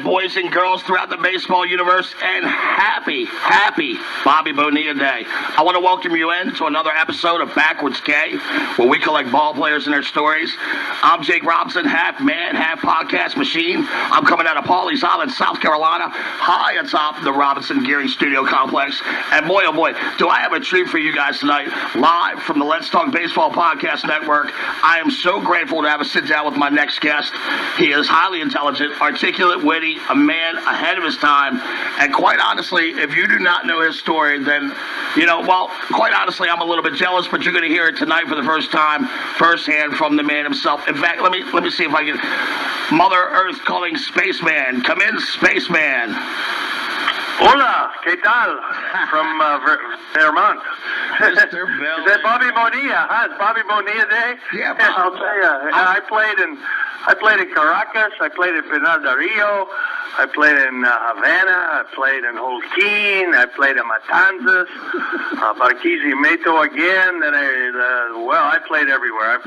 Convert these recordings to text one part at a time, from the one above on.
boys and girls throughout the baseball universe, and happy Bobby Bonilla Day. I want to welcome you in to another episode of Backwards K, where we collect ball players and their stories. I'm Jake Robinson, half man, half podcast machine. I'm coming out of Pawleys Island, South Carolina, high atop the Robinson Geary Studio Complex. And boy, oh boy, do I have a treat for you guys tonight, live from the Let's Talk Baseball Podcast Network. I am so grateful to have a sit down with my next guest. He is highly intelligent, articulate, witty, a man ahead of his time. And quite honestly, if you do not know his story, then, quite honestly, I'm a little bit jealous, but you're going to hear it tonight for the first time, firsthand from the man himself. In fact, let me see if I can. Mother Earth calling Spaceman. Come in, Spaceman. Hola, ¿qué tal? From Vermont. Mr. Bell. Is that Bobby Bonilla? Huh? It's Bobby Bonilla Day? Yeah, I'll tell you. I played in Caracas. I played in Pinar del Rio. I played in Havana. I played in Holguín. I played in Matanzas. Barquisimeto again. Then I played everywhere.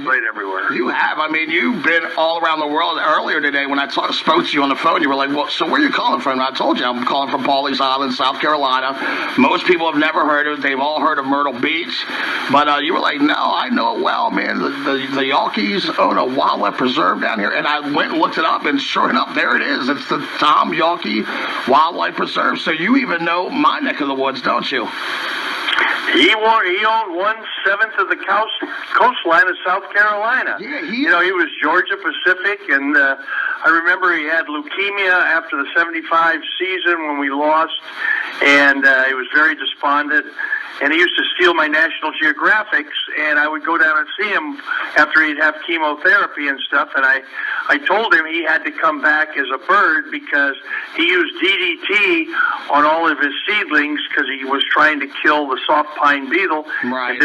You have. I mean, you've been all around the world. Earlier today, when I spoke to you on the phone, you were like, well, so where are you calling from? And I told you, I'm calling from Pawleys Island, South Carolina. Most people have never heard of it. They've all heard of Myrtle Beach. But you were like, no, I know it well, man. The Yankees own a wildlife preserve down here. And I went and looked it up, and sure enough, there it is. It's the Tom Yawkey Wildlife Preserve. So you even know my neck of the woods, don't you? He owned 1/7 of the coastline of South Carolina. Yeah, he was Georgia Pacific, and I remember he had leukemia after the '75 season when we lost, and he was very despondent. And he used to steal my National Geographics, and I would go down and see him after he'd have chemotherapy and stuff. And I told him he had to come back as a bird because he used DDT on all of his seedlings because he was trying to kill the soft pine beetle. Right. And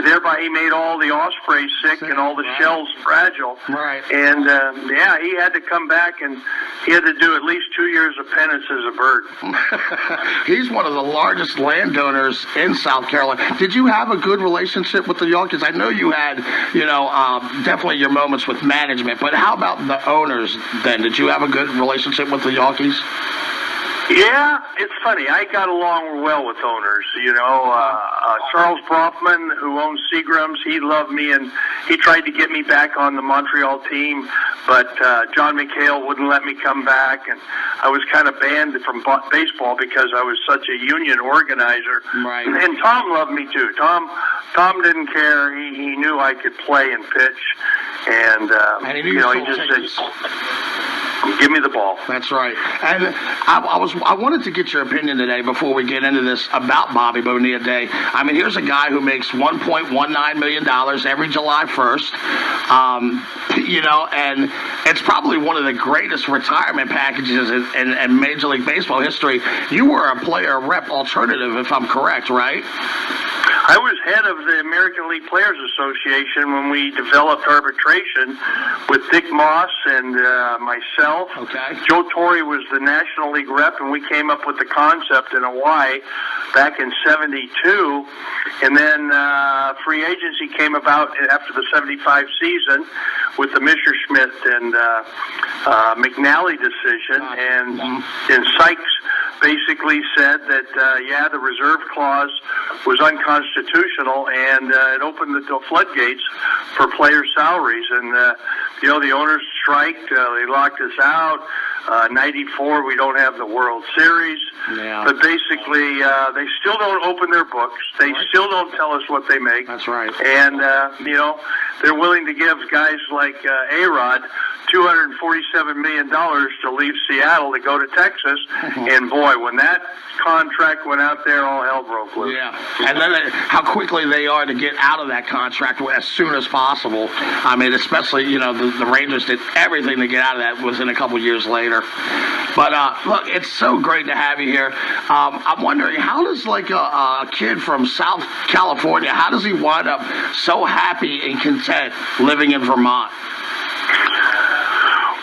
thereby he made all the ospreys sick and all the shells fragile. Right. And, he had to come back, and he had to do at least 2 years of penance as a bird. He's one of the largest landowners in South Carolina. Did you have a good relationship with the Yankees? I know you had, definitely your moments with management, but how about the owners then? Did you have a good relationship with the Yankees? Yeah, it's funny. I got along well with owners. Charles Brofman, who owns Seagram's, he loved me, and he tried to get me back on the Montreal team, but John McHale wouldn't let me come back, and I was kind of banned from baseball because I was such a union organizer. Right. And Tom loved me too. Tom didn't care. He knew I could play and pitch, and he just said, give me the ball. That's right. And I wanted to get your opinion today before we get into this about Bobby Bonilla Day. I mean, here's a guy who makes $1.19 million every July 1st. And it's probably one of the greatest retirement packages in Major League Baseball history. You were a player rep alternative, if I'm correct, right? I was head of the American League Players Association when we developed arbitration with Dick Moss and myself. Okay. Joe Torre was the National League rep, and we came up with the concept in Hawaii back in '72. And then free agency came about after the '75 season with the Messerschmitt and McNally decision. And Sykes basically said that, the reserve clause was unconstitutional, and it opened the floodgates for player salaries. And, the owners striked. They locked us out. '94, we don't have the World Series. Yeah. But basically, they still don't open their books. They still don't tell us what they make. That's right. And, they're willing to give guys like A-Rod $247 million to leave Seattle to go to Texas. And, boy, when that contract went out there, all hell broke loose. Yeah. And then how quickly they are to get out of that contract as soon as possible. I mean, especially, the Rangers did everything to get out of that within a couple years later. But, look, it's so great to have you here. I'm wondering, how does, a kid from South California, how does he wind up so happy and content living in Vermont?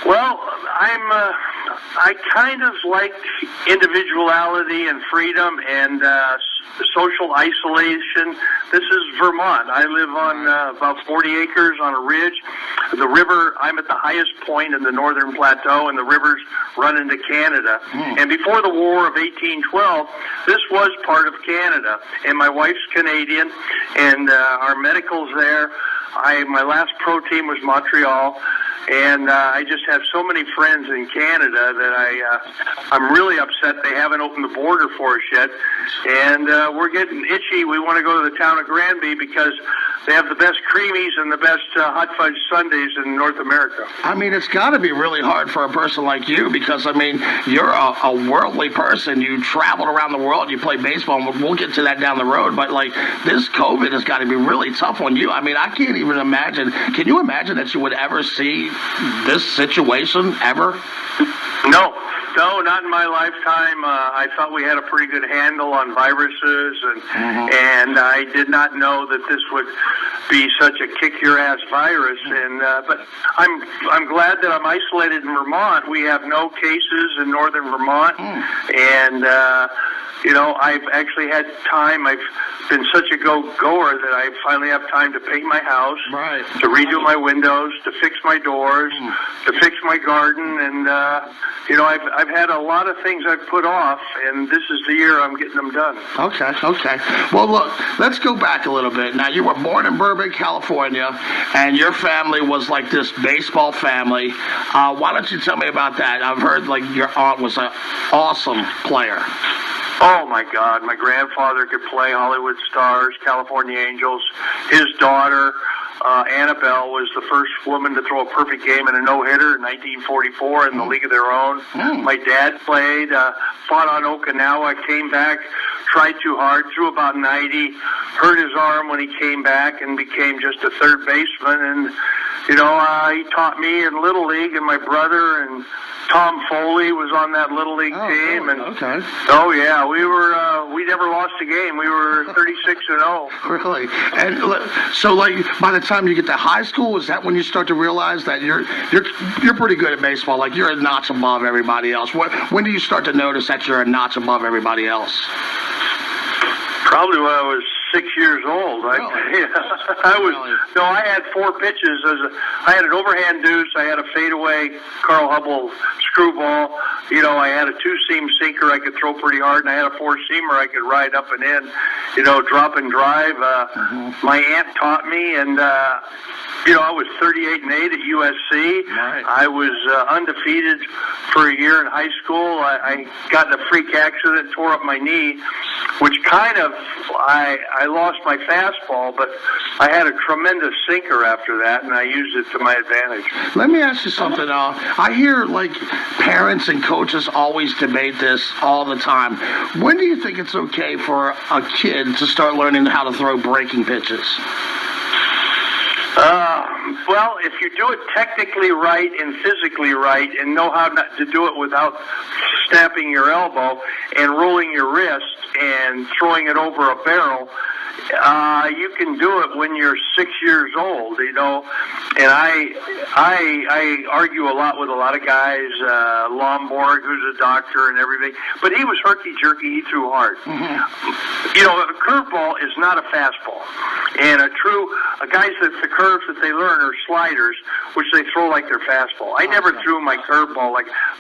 Well, I kind of like individuality and freedom and social isolation. This is Vermont. I live on about 40 acres on a ridge. The river, I'm at the highest point in the northern plateau, and the rivers run into Canada. And before the War of 1812, this was part of Canada. And my wife's Canadian, and our medical's there. My last pro team was Montreal. And I just have so many friends in Canada that I'm really upset they haven't opened the border for us yet. And we're getting itchy. We want to go to the town of Granby because they have the best creamies and the best hot fudge sundaes in North America. I mean, it's got to be really hard for a person like you because, I mean, you're a worldly person. You traveled around the world. You play baseball. And we'll get to that down the road. But, like, this COVID has got to be really tough on you. I mean, I can't even imagine. Can you imagine that you would ever see this situation ever? No, not in my lifetime. I thought we had a pretty good handle on viruses, and I did not know that this would be such a kick-your-ass virus. And but I'm glad that I'm isolated in Vermont. We have no cases in northern Vermont, and I've actually had time. I've been such a go-goer that I finally have time to paint my house, to redo my windows, to fix my doors, to fix my garden, and I've had a lot of things I've put off, and this is the year I'm getting them done. Okay. Well, look, let's go back a little bit. Now, you were born in Burbank, California, and your family was like this baseball family. Why don't you tell me about that? I've heard like your aunt was an awesome player. Oh, my God. My grandfather could play Hollywood Stars, California Angels. His daughter, Annabelle, was the first woman to throw a perfect game in a no-hitter in 1944 in the League of Their Own. My dad played, fought on Okinawa, came back, tried too hard, threw about 90, hurt his arm when he came back and became just a third baseman. And, he taught me in Little League, and my brother and Tom Foley was on that Little League team. Really? Okay. Oh, yeah. We never lost a game. We were 36-0. Really? And so, like, by the time you get to high school, is that when you start to realize that you're pretty good at baseball? Like, you're a notch above everybody else. When do you start to notice that you're a notch above everybody else? Probably when I was 6 years old. Really? I had four pitches. I had an overhand deuce. I had a fadeaway Carl Hubble screwball. I had a two-seam sinker I could throw pretty hard, and I had a four-seamer I could ride up and in, drop and drive. My aunt taught me, and I was 38-8 at USC. Right. I was undefeated for a year in high school. I got in a freak accident, tore up my knee, which kind of, I lost my fastball, but I had a tremendous sinker after that, and I used it to my advantage. Let me ask you something. I hear, like, parents and coaches always debate this all the time. When do you think it's okay for a kid to start learning how to throw breaking pitches? Well, if you do it technically right and physically right and know how not to do it without snapping your elbow and rolling your wrist and throwing it over a barrel, you can do it when you're 6 years old, And I argue a lot with a lot of guys, Lomborg, who's a doctor and everything, but he was herky-jerky, he threw hard. A curveball is not a fastball. And the curves that they learn are sliders, which they throw like their fastball. I never threw my curveball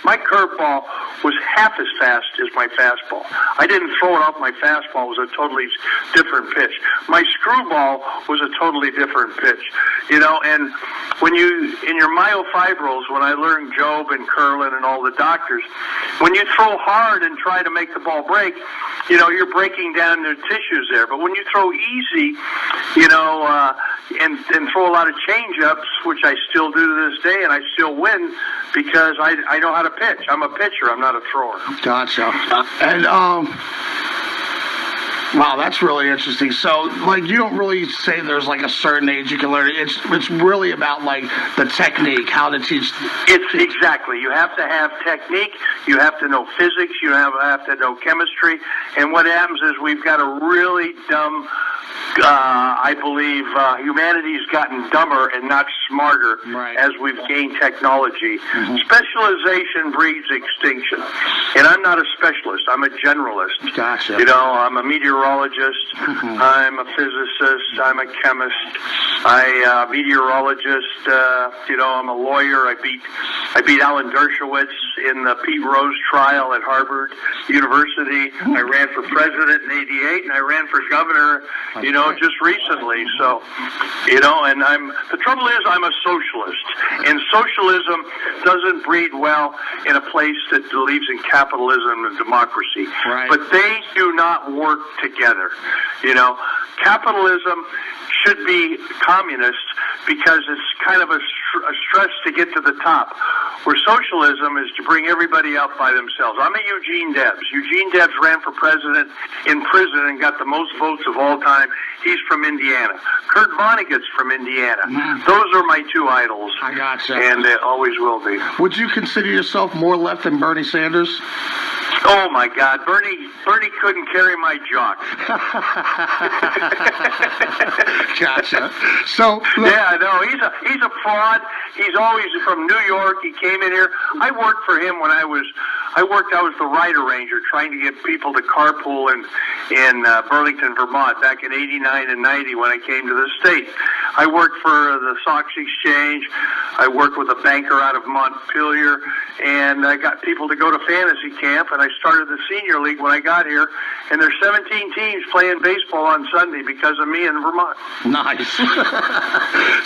my curveball was half as fast as my fastball. I didn't throw it off my fastball. It was a totally different pitch. My screwball was a totally different pitch, and when in your myofibrils, when I learned Job and Curlin and all the doctors, when you throw hard and try to make the ball break, you're breaking down the tissues there. But when you throw easy, and throw a lot of change-ups, which I still do to this day, and I still win because I know how to pitch. I'm a pitcher. I'm not a thrower. Gotcha. And, wow, that's really interesting. So, like, you don't really say there's, like, a certain age you can learn it. It's really about, like, the technique, how to teach. It's exactly. You have to have technique. You have to know physics. You have to know chemistry. And what happens is we've got a really dumb I believe humanity's gotten dumber and not smarter as we've gained technology. Specialization breeds extinction. And I'm not a specialist. I'm a generalist. Gotcha. You know, I'm a meteorologist. I'm a physicist. I'm a chemist. I'm a meteorologist. You know, I'm a lawyer. I beat Alan Dershowitz in the Pete Rose trial at Harvard University. I ran for president in '88, and I ran for governor, you know, just recently. So, you know, and the trouble is I'm a socialist, and socialism doesn't breed well in a place that believes in capitalism and democracy. Right. But they do not work together. You know, capitalism should be communist because it's kind of a stress to get to the top, where socialism is to bring everybody up by themselves. I'm a Eugene Debs. Eugene Debs ran for president in prison and got the most votes of all time. He's from Indiana. Kurt Vonnegut's from Indiana. Those are my two idols. I gotcha. And they always will be. Would you consider yourself more left than Bernie Sanders? Oh my God, Bernie couldn't carry my jock. Gotcha. So yeah, no, he's a fraud. He's always from New York. He came in here. I worked for him when I was the ride arranger, trying to get people to carpool in Burlington, Vermont, back in '89 and '90 when I came to the state. I worked for the Sox Exchange. I worked with a banker out of Montpelier, and I got people to go to fantasy camp, and I started the senior league when I got here, and there's 17 teams playing baseball on Sunday because of me in Vermont. Nice.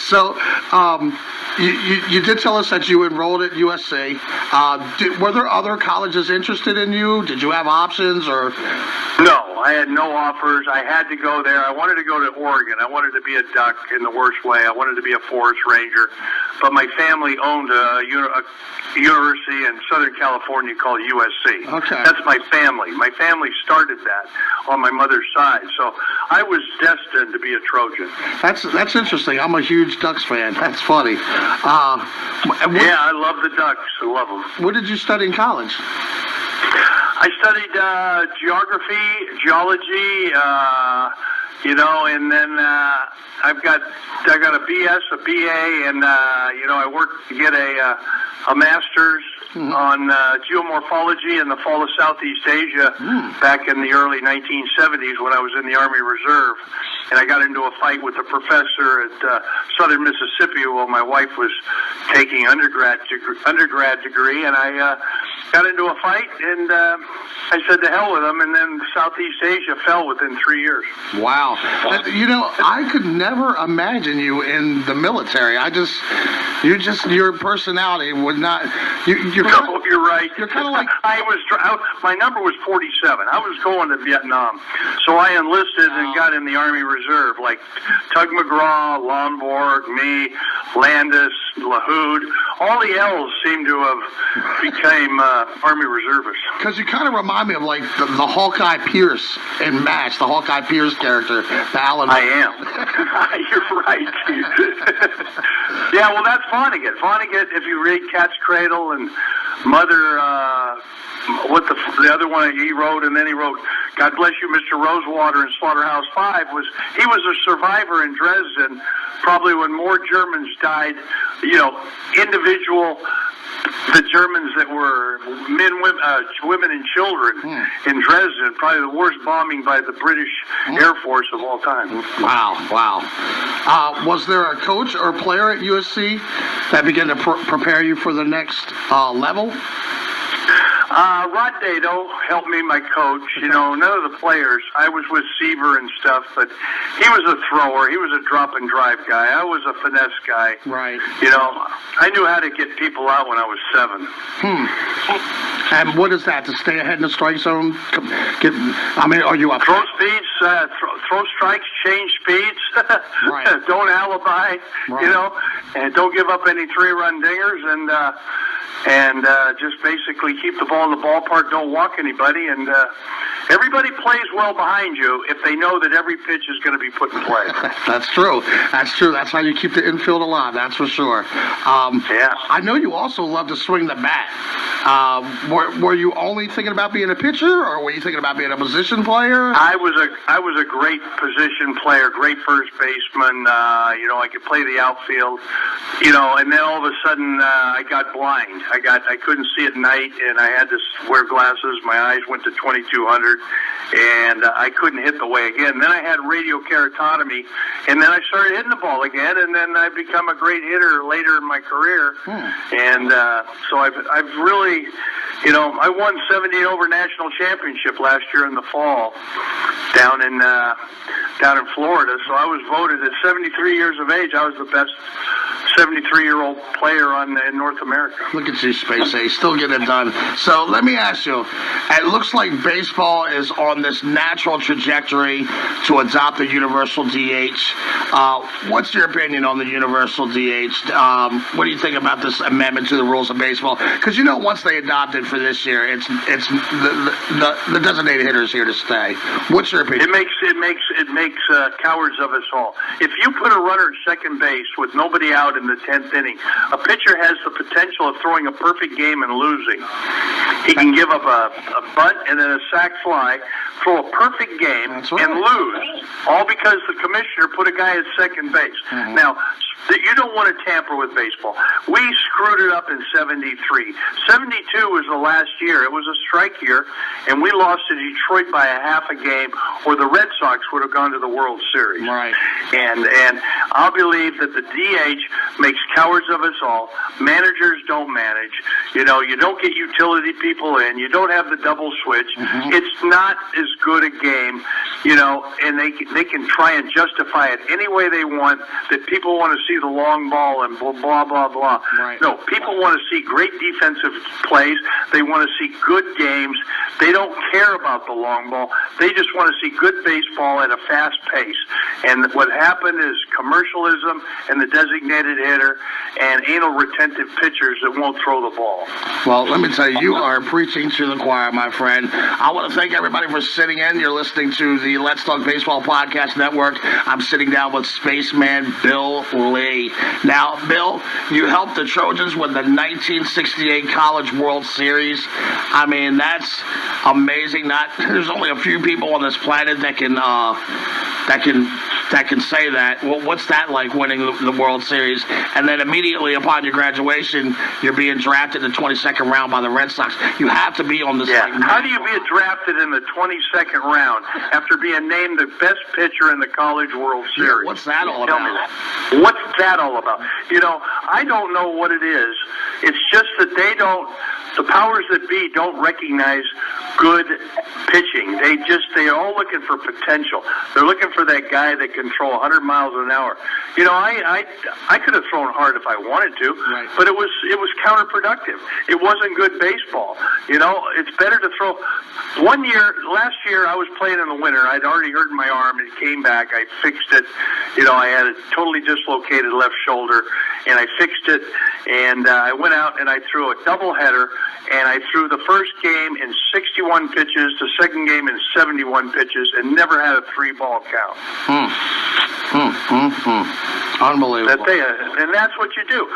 So, you did tell us that you enrolled at USC. Were there other colleges interested in you? Did you have options, or? No, I had no offers. I had to go there. I wanted to go to Oregon. I wanted to be a duck in the worst way. I wanted to be a forest ranger. But my family owned a university in Southern California called USC. Okay. That's my family. My family started that on my mother's side. So I was destined to be a Trojan. That's interesting. I'm a huge Ducks fan. That's funny. Yeah, I love the Ducks. I love them. What did you study in college? I studied geography, geology, you know, and then I got a BS, a BA, and you know, I worked to get a master's on geomorphology in the fall of Southeast Asia back in the early 1970s when I was in the Army Reserve. And I got into a fight with a professor at Southern Mississippi while my wife was taking undergrad degree, and I got into a fight, and I said to hell with them, and then Southeast Asia fell within 3 years. Wow. You know, I could never imagine you in the military. Your personality would not. No, you're right. You're kind of like. My number was 47. I was going to Vietnam, so I enlisted and got in the Army Reserve, like Tug McGraw, Lomborg, me, Landis, LaHood. All the L's seem to have became Army Reservists. Because you kind of remind me of like the Hawkeye Pierce in MASH, the Hawkeye Pierce character, the Alan. I am. You're right. Yeah, well, that's Vonnegut. Vonnegut, if you read Cat's Cradle and Mother, what the other one he wrote, and then he wrote God Bless You, Mr. Rosewater in Slaughterhouse-Five, he was a survivor in Dresden, probably when more Germans died, you know, the Germans that were men, women, and children in Dresden, probably the worst bombing by the British Air Force of all time. Wow. Was there a coach or player at USC that began to prepare you for the next level? Rod Dado helped me, my coach. You know, none of the players. I was with Seaver and stuff, but he was a thrower. He was a drop and drive guy. I was a finesse guy. Right. You know, I knew how to get people out when I was 7. And what is that? To stay ahead in the strike zone? Are you up? Throw speeds, throw strikes, change speeds. Right. Don't alibi. Right. You know, and don't give up any 3-run dingers. And and just basically keep the ball in the ballpark, don't walk anybody, and everybody plays well behind you if they know that every pitch is going to be put in play. That's true. That's true. That's how you keep the infield alive. That's for sure. Yeah. I know you also love to swing the bat. Were you only thinking about being a pitcher, or were you thinking about being a position player? I was a great position player, great first baseman. I could play the outfield. And then all of a sudden I got blind. I couldn't see at night, and I had to wear glasses. My eyes went to 2200, and I couldn't hit the way again. Then I had radiokeratotomy, and then I started hitting the ball again, and then I become a great hitter later in my career. And so I've really, I won 78 over national championship last year in the fall down in Florida. So I was voted at 73 years of age. I was the best 73-year-old player in North America. Look at you, Space A, still getting it done. So let me ask you, it looks like baseball is on this natural trajectory to adopt the universal DH. What's your opinion on the universal DH? What do you think about this amendment to the rules of baseball? Because once they adopt it for this year, it's the designated hitter is here to stay. What's your opinion? It makes cowards of us all. If you put a runner at second base with nobody out in the 10th inning, a pitcher has the potential of throwing a perfect game and losing. He can give up a bunt and then a sac fly, throw a perfect game, and lose, all because the commissioner put a guy at second base. Now, you don't want to tamper with baseball. We screwed it up in 73. 72 was the last year. It was a strike year, and we lost to Detroit by a half a game, or the Red Sox would have gone to the World Series. Right. And I believe that the DH makes cowards of us all. Managers don't manage. You don't get utility people in. You don't have the double switch. It's not as good a game, and they can try and justify it any way they want, that people want to see the long ball and blah, blah, blah. Right. No, people want to see great defensive plays. They want to see good games. They don't care about the long ball. They just want to see good baseball at a fast pace. And what happened is commercialism and the designated hitter and anal retentive pitchers that won't throw the ball. Well, let me tell you, you are preaching to the choir, my friend. I want to thank everybody for sitting in. You're listening to the Let's Talk Baseball Podcast Network. I'm sitting down with Spaceman Bill Lee. Now, Bill, you helped the Trojans win the 1968 College World Series. I mean, that's amazing. There's only a few people on this planet that can say that. Well, what's that like, winning the World Series? And then immediately upon your graduation, you're being drafted in the 22nd round by the Red Sox. You have to be on this. Yeah. How do you be drafted in the 22nd round after being named the best pitcher in the College World Series? Yeah, what's that all about? Tell me that. What's that all about? I don't know what it is. It's just that the powers that be don't recognize good pitching. They're all looking for potential. They're looking for that guy that can throw 100 miles an hour. I could have thrown hard if I wanted to, right, but it was counterproductive. It wasn't good baseball. It's better to throw. Last year, I was playing in the winter. I'd already hurt my arm. It came back. I fixed it. I had a totally dislocated left shoulder, and I fixed it. And I went out and I threw a doubleheader, and I threw the first game in 61 pitches, the second game in 71 pitches, and never had a 3-ball count. Unbelievable. And that's what you do.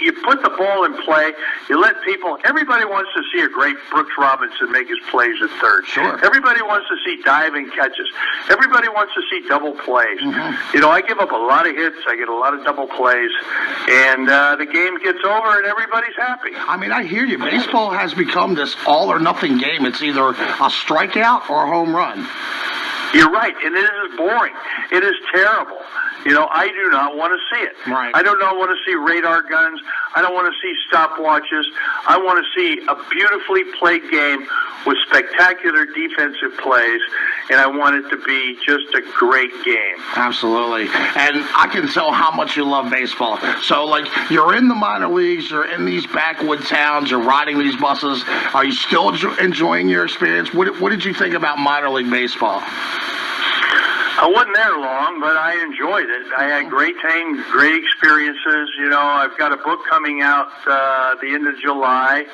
You put the ball in play. You let people. Everybody wants to see a great Brooks Robinson make his plays at third. Sure. Everybody wants to see diving catches. Everybody wants to see double plays. I give up a lot of hits. I get a lot of double plays, and the game gets over, and everybody's happy. I mean, I hear you. Baseball has become this all-or-nothing game. It's either a strikeout or a home run. You're right, and it is boring. It is terrible. I do not want to see it. Right. I do not want to see radar guns. I don't want to see stopwatches. I want to see a beautifully played game with spectacular defensive plays, and I want it to be just a great game. Absolutely. And I can tell how much you love baseball. So, you're in the minor leagues, you're in these backwood towns, you're riding these buses. Are you still enjoying your experience? What did you think about minor league baseball? I wasn't there long, but I enjoyed it. I had great time, great experiences. You know, I've got a book coming out the end of July.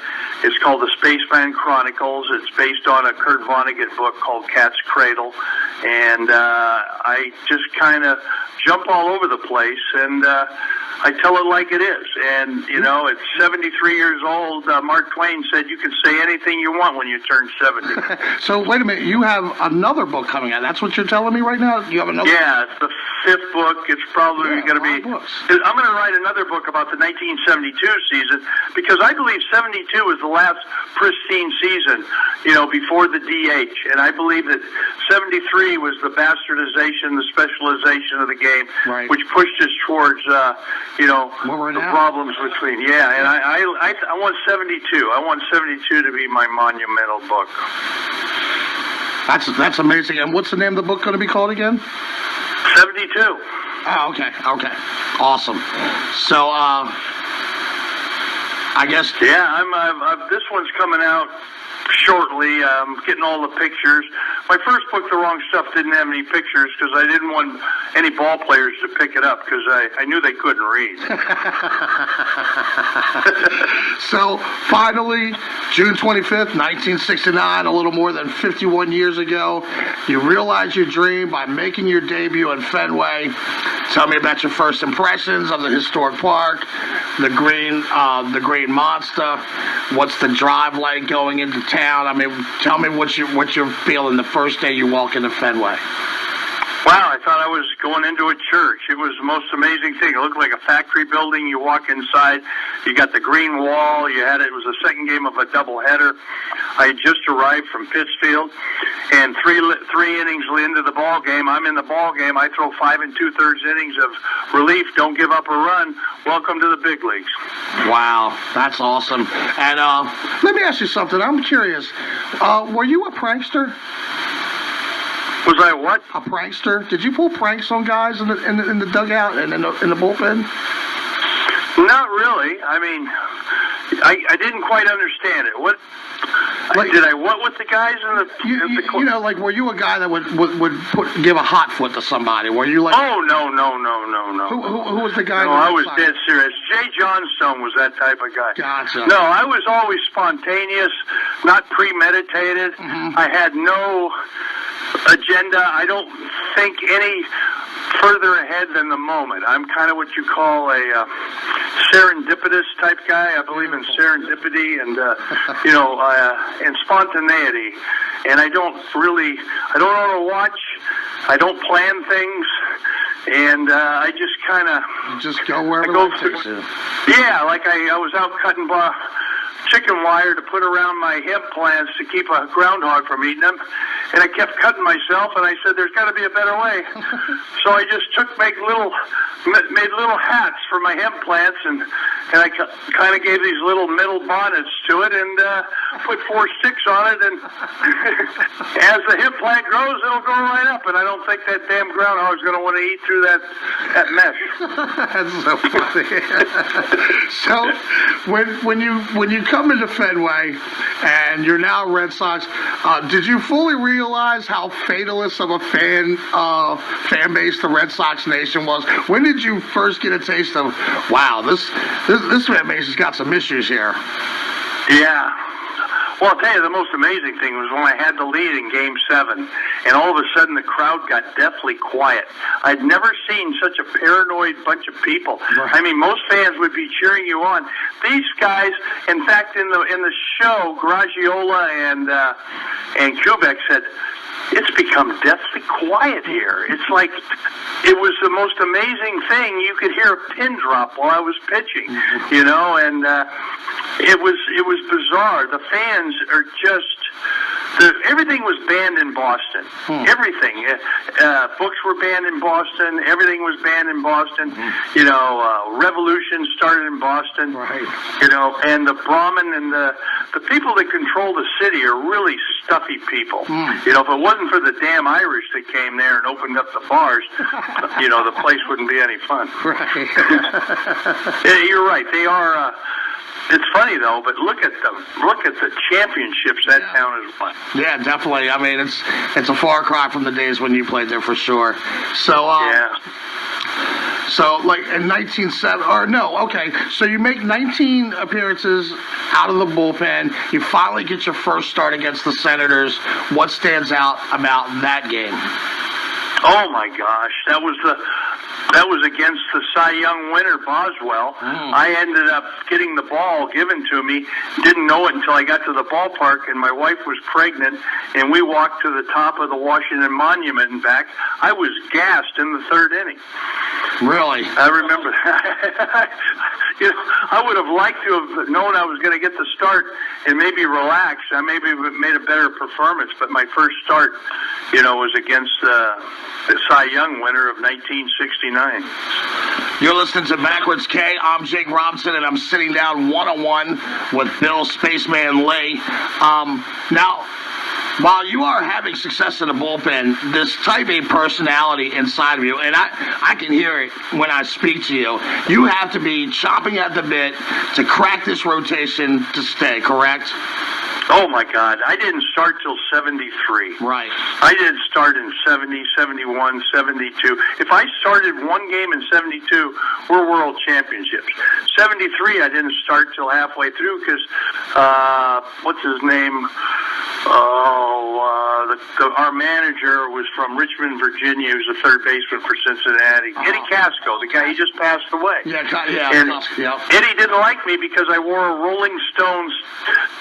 It's called The Spaceman Chronicles. It's based on a Kurt Vonnegut book called Cat's Cradle. And I just kind of jump all over the place, and I tell it like it is. And, you know, at 73 years old, Mark Twain said you can say anything you want when you turn 70. So, wait a minute. You have another book coming out. That's what you're telling me right now? You have another? Yeah, it's the 5th book. It's probably going to be... I'm going to write another book about the 1972 season, because I believe 72 was the last pristine season, you know, before the DH. And I believe that 73 was the bastardization, the specialization of the game, right, which pushed us towards, you know, the problems between. Yeah, and I want 72. I want 72 to be my monumental book. That's amazing. And what's the name of the book going to be called again? 72. Oh, okay. Awesome. So, I guess... Yeah, this one's coming out shortly. I'm getting all the pictures. My first book, The Wrong Stuff, didn't have any pictures because I didn't want any ball players to pick it up because I knew they couldn't read. So, finally, June 25th, 1969, a little more than 51 years ago, you realized your dream by making your debut at Fenway. Tell me about your first impressions of the historic park, the Green Monster. What's the drive like going into town? I mean, tell me what you're feeling the first day you walk into Fenway. Wow, I thought I was going into a church. It was the most amazing thing. It looked like a factory building. You walk inside, you got the green wall. It was the second game of a doubleheader. I had just arrived from Pittsfield, and three innings into the ball game. I'm in the ball game. I throw 5 2/3 innings of relief. Don't give up a run. Welcome to the big leagues. Wow, that's awesome. And let me ask you something. I'm curious. Were you a prankster? Was I what? A prankster? Did you pull pranks on guys in the dugout and in the bullpen? Not really. I mean, I didn't quite understand it. What with the guys in the? You know, like, were you a guy that would give a hot foot to somebody? Were you like? Oh no. Who was the guy? No, I was dead serious. Jay Johnstone was that type of guy. Gotcha. No, I was always spontaneous, not premeditated. Mm-hmm. I had no agenda. I don't think any further ahead than the moment. I'm kind of what you call a serendipitous type guy. I believe in serendipity and and spontaneity. And I don't own a watch. I don't plan things. And I just kind of go wherever it takes you. Yeah, like I was out cutting chicken wire to put around my hemp plants to keep a groundhog from eating them. And I kept cutting myself, and I said, there's got to be a better way. So I just made little hats for my hemp plants, and I kind of gave these little metal bonnets to it and put 4 sticks on it. And as the hemp plant grows, it'll grow right up. And I don't think that damn groundhog's going to want to eat through that mesh. That's so funny. So when you come into Fenway and you're now Red Sox, did you fully realize how fatalist of a fan base the Red Sox Nation was? When did you first get a taste of, wow, this fan base has got some issues here? Yeah. Well, I'll tell you, the most amazing thing was when I had the lead in Game 7, and all of a sudden the crowd got deathly quiet. I'd never seen such a paranoid bunch of people. I mean, most fans would be cheering you on. These guys, in fact, in the show, Garagiola and Kubek said, it's become deathly quiet here. It's like it was the most amazing thing. You could hear a pin drop while I was pitching, and it was bizarre. The fans are just... everything was banned in Boston. Everything. Books were banned in Boston. Everything was banned in Boston. Revolution started in Boston. Right. And the Brahmin and the people that control the city are really stuffy people. If it wasn't for the damn Irish that came there and opened up the bars, the place wouldn't be any fun. Right. You're right. They are It's funny though, but look at them. Look at the championships that town has won. Yeah, definitely. I mean, it's a far cry from the days when you played there for sure. So, So, like, in 1970, or no, okay, so you make 19 appearances out of the bullpen. You finally get your first start against the Senators. What stands out about that game? Oh, my gosh. That was against the Cy Young winner, Boswell. I ended up getting the ball given to me. Didn't know it until I got to the ballpark, and my wife was pregnant, and we walked to the top of the Washington Monument and back. I was gassed in the third inning. Really? I remember that. I would have liked to have known I was going to get the start and maybe relax. I maybe made a better performance, but my first start, was against the Cy Young winner of 1969. You're listening to Backwards K. I'm Jake Robinson, and I'm sitting down one-on-one with Bill Spaceman Lee. Now, while you are having success in the bullpen, this type A personality inside of you, and I can hear it when I speak to you, you have to be chomping at the bit to crack this rotation to stay, correct? Oh, my God. I didn't start till 73. Right. I didn't start in 70, 71, 72. If I started one game in 72, we're world championships. 73, I didn't start till halfway through because, what's his name? Our manager was from Richmond, Virginia. He was the third baseman for Cincinnati. Eddie Casco, the guy, he just passed away. And Eddie didn't like me because I wore a Rolling Stones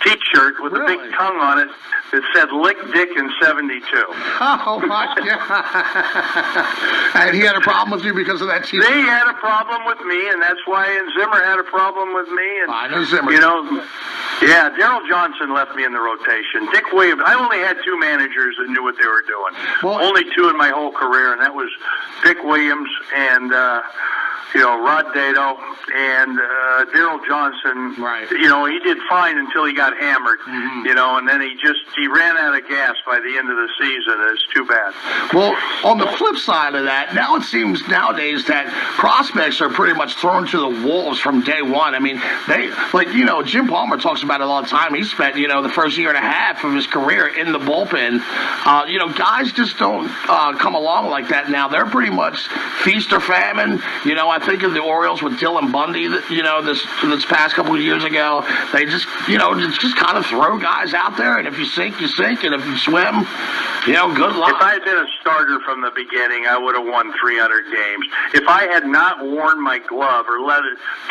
T-shirt with a big tongue on it that said "Lick Dick" in 72. Oh my God! And he had a problem with you because of that T-shirt. They had a problem with me, and that's why. And Zimmer had a problem with me. And I know Zimmer. Yeah, Daryl Johnson left me in the rotation. Dick Williams. I only had two managers that knew what they were doing. Only two in my whole career, and that was Dick Williams and Rod Dado and Daryl Johnson. Right. He did fine until he got hammered. And then he ran out of gas by the end of the season. It's too bad. Well, on the flip side of that, now it seems nowadays that prospects are pretty much thrown to the wolves from day one. I mean, Jim Palmer talks about it all the time. He spent, the first year and a half of his career in the bullpen. Guys just don't come along like that now. They're pretty much feast or famine. I think of the Orioles with Dylan Bundy, this past couple of years ago. They just, just kind of throw guys out there, and if you sink, you sink, and if you swim, good luck. If I had been a starter from the beginning, I would have won 300 games. If I had not worn my glove or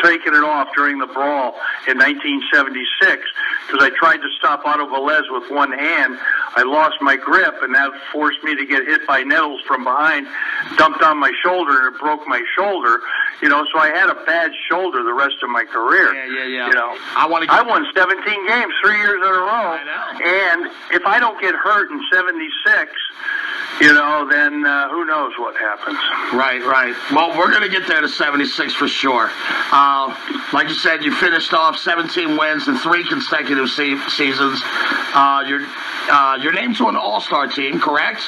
taken it off during the brawl in 1976, because I tried to stop Otto Velez with one hand, I lost my grip, and that forced me to get hit by Nettles from behind, dumped on my shoulder, and it broke my shoulder. So I had a bad shoulder the rest of my career. Yeah. I won 17 games 3 years in a row. I know. And if I don't get hurt in 76, then who knows what happens. Right. Well, we're going to get there to 76 for sure. Like you said, you finished off 17 wins in 3 consecutive seasons. You're named to an all-star team, correct?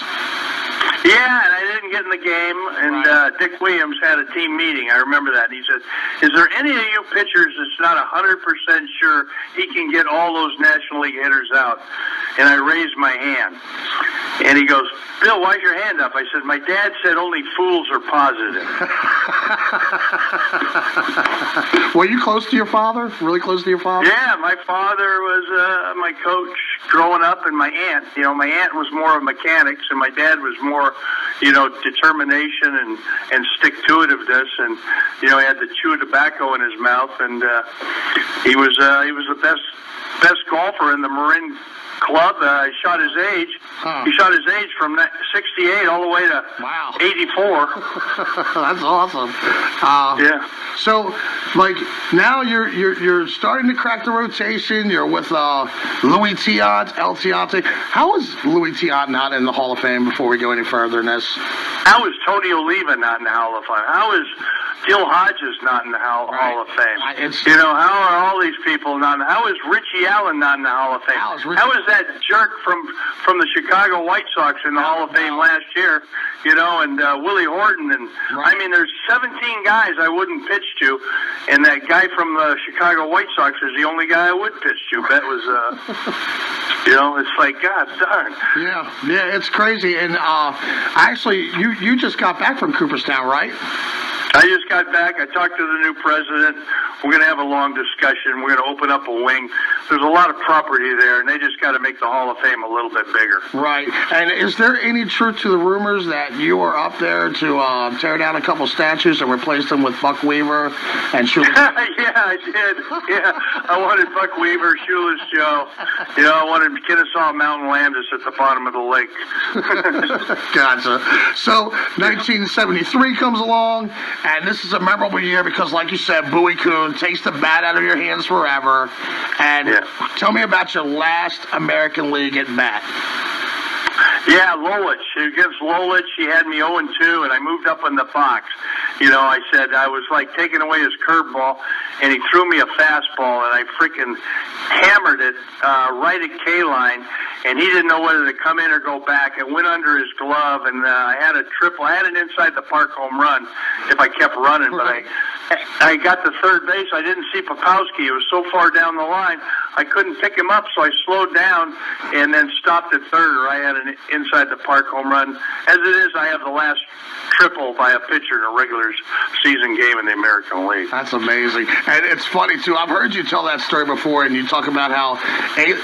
Yeah, and I didn't get in the game, and Dick Williams had a team meeting. I remember that. And he said, "Is there any of you pitchers that's not 100% sure he can get all those National League hitters out?" And I raised my hand. And he goes, "Bill, why's your hand up?" I said, "My dad said only fools are positive." Were you close to your father? Really close to your father? Yeah, my father was my coach growing up, and my aunt. My aunt was more of mechanics, and my dad was more, determination and stick-to-itiveness. And, he had to chew tobacco in his mouth, and he was the best golfer in the Marin Club. He shot his age. He shot his age from 68 all the way to 84. That's awesome. Yeah. So, now you're starting to crack the rotation. You're with Louis Tiant, El Tiante. How is Louis Tiant not in the Hall of Fame before we go any further in this? How is Tony Oliva not in the Hall of Fame? How is Gil Hodges not in the Hall of Fame? How are all these people not? How is Richie Allen not in the Hall of Fame? How is that jerk from the Chicago White Sox in the Hall of Fame last year? and Willie Horton, and right. I mean, there's 17 guys I wouldn't pitch to, and that guy from the Chicago White Sox is the only guy I would pitch to. That was, it's like, God darn. Yeah, it's crazy. And actually, you just got back from Cooperstown, right? I just got back. I talked to the new president. We're going to have a long discussion. We're going to open up a wing. There's a lot of property there, and they just got to make the Hall of Fame a little bit bigger. Right. And is there any truth to the rumors that you were up there to tear down a couple statues and replace them with Buck Weaver and Shoeless? Yeah, I did. Yeah, I wanted Buck Weaver, Shoeless Joe. I wanted Kennesaw Mountain Landis at the bottom of the lake. Gotcha. So 1973 comes along, and this is a memorable year because, like you said, Bowie Kuhn takes the bat out of your hands forever. And tell me about your last American League at bat. Yeah, Lolich. Against Lolich, he had me 0-2, and I moved up in the box. I said I was like taking away his curveball, and he threw me a fastball, and I freaking hammered it right at K-line, and he didn't know whether to come in or go back. It went under his glove, and I had a triple. I had an inside the park home run if I kept running, but I got to third base. I didn't see Popowski. It was so far down the line, I couldn't pick him up, so I slowed down and then stopped at third, or I had an inside the park home run. As it is, I have the last triple by a pitcher in a regular season game in the American League. That's amazing. And it's funny, too. I've heard you tell that story before, and you talk about how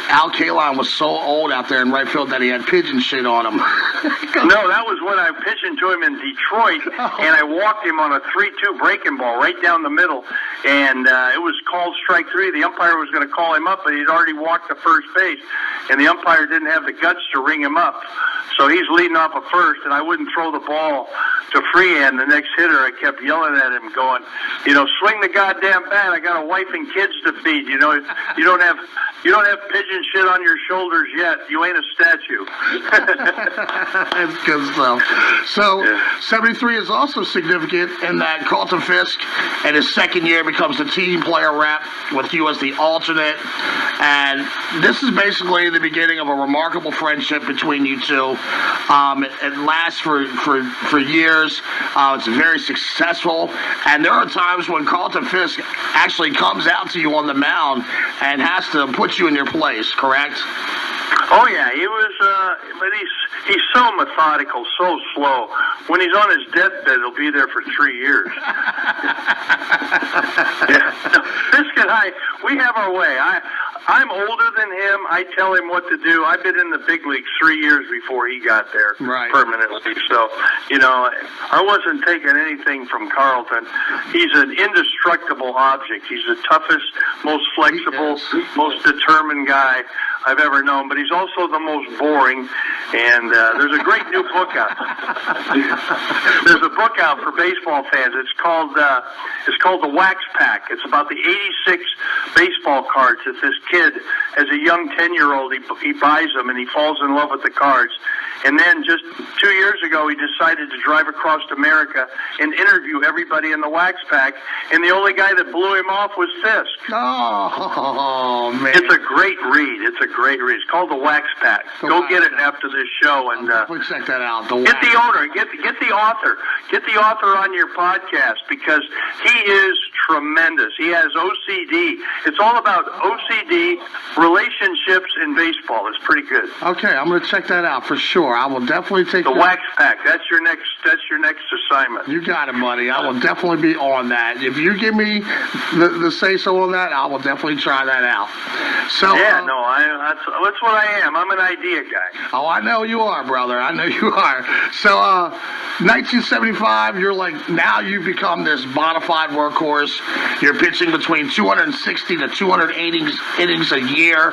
Al Kaline was so old out there in right field that he had pigeon shit on him. No, that was when I pitched to him in Detroit, and I walked him on a 3-2 breaking ball right down the middle, and it was called strike three. The umpire was going to call him up, but he'd already walked to first base, and the umpire didn't have the guts to ring him up. So he's leading off at first, and I wouldn't throw the ball to Freehand, the next hitter. I kept yelling at him, going, swing the goddamn bat. I got a wife and kids to feed. You don't have pigeon shit on your shoulders yet. You ain't a statue. That's good stuff. So 73 is also significant in that Carlton Fisk, in his second year, becomes the team player rep with you as the alternate. And this is basically the beginning of a remarkable friendship between you two. It lasts for years. It's very successful. And there are times when Carlton Fisk actually comes out to you on the mound and has to put you in your place, correct? Oh, yeah, he was, but he's so methodical, so slow. When he's on his deathbed, he'll be there for 3 years. Fisk and I, we have our way. I'm older than him. I tell him what to do. I've been in the big leagues 3 years before he got there permanently. So, I wasn't taking anything from Carlton. He's an indestructible object. He's the toughest, most flexible, most determined guy I've ever known, but he's also the most boring. And there's a great new book out. There's a book out for baseball fans. It's called The Wax Pack. It's about the 86 baseball cards that this kid, as a young 10-year-old, he buys them and he falls in love with the cards. And then just 2 years ago, he decided to drive across America and interview everybody in the Wax Pack. And the only guy that blew him off was Fisk. Oh, man. It's a great read. It's called The Wax Pack. Go get it after this show. And please check that out. Get the owner. Get the author. Get the author on your podcast because he is tremendous. He has OCD. It's all about OCD, relationships in baseball. It's pretty good. Okay, I'm going to check that out for sure. I will definitely take the Wax Pack. That's your next assignment. You got it, buddy. I will definitely be on that. If you give me the say so on that, I will definitely try that out. So that's what I am. I'm an idea guy. Oh, I know you are, brother. I know you are. So 1975, you're like, now you've become this bona fide workhorse. You're pitching between 260 to 280 innings a year.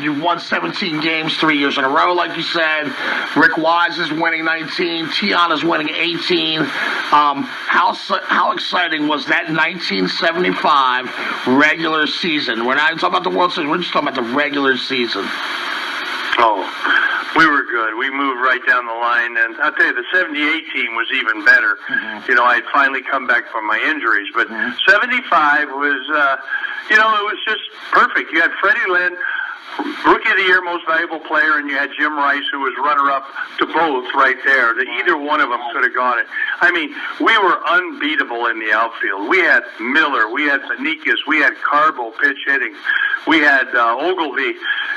You've won 17 games 3 years in a row, like you said. Rick Wise is winning 19. Tiana's winning 18. How exciting was that 1975 regular season? We're not even talking about the World Series. We're just talking about the regular season. Oh, we were good. We moved right down the line, and I'll tell you, the 78 team was even better. Mm-hmm. I had finally come back from my injuries, but 75 was, it was just perfect. You had Freddie Lynn, Rookie of the Year, Most Valuable Player, and you had Jim Rice, who was runner-up to both right there. That either one of them could have got it. I mean, we were unbeatable in the outfield. We had Miller, we had Beniquez, we had Carbo pitch hitting, we had Ogilvy,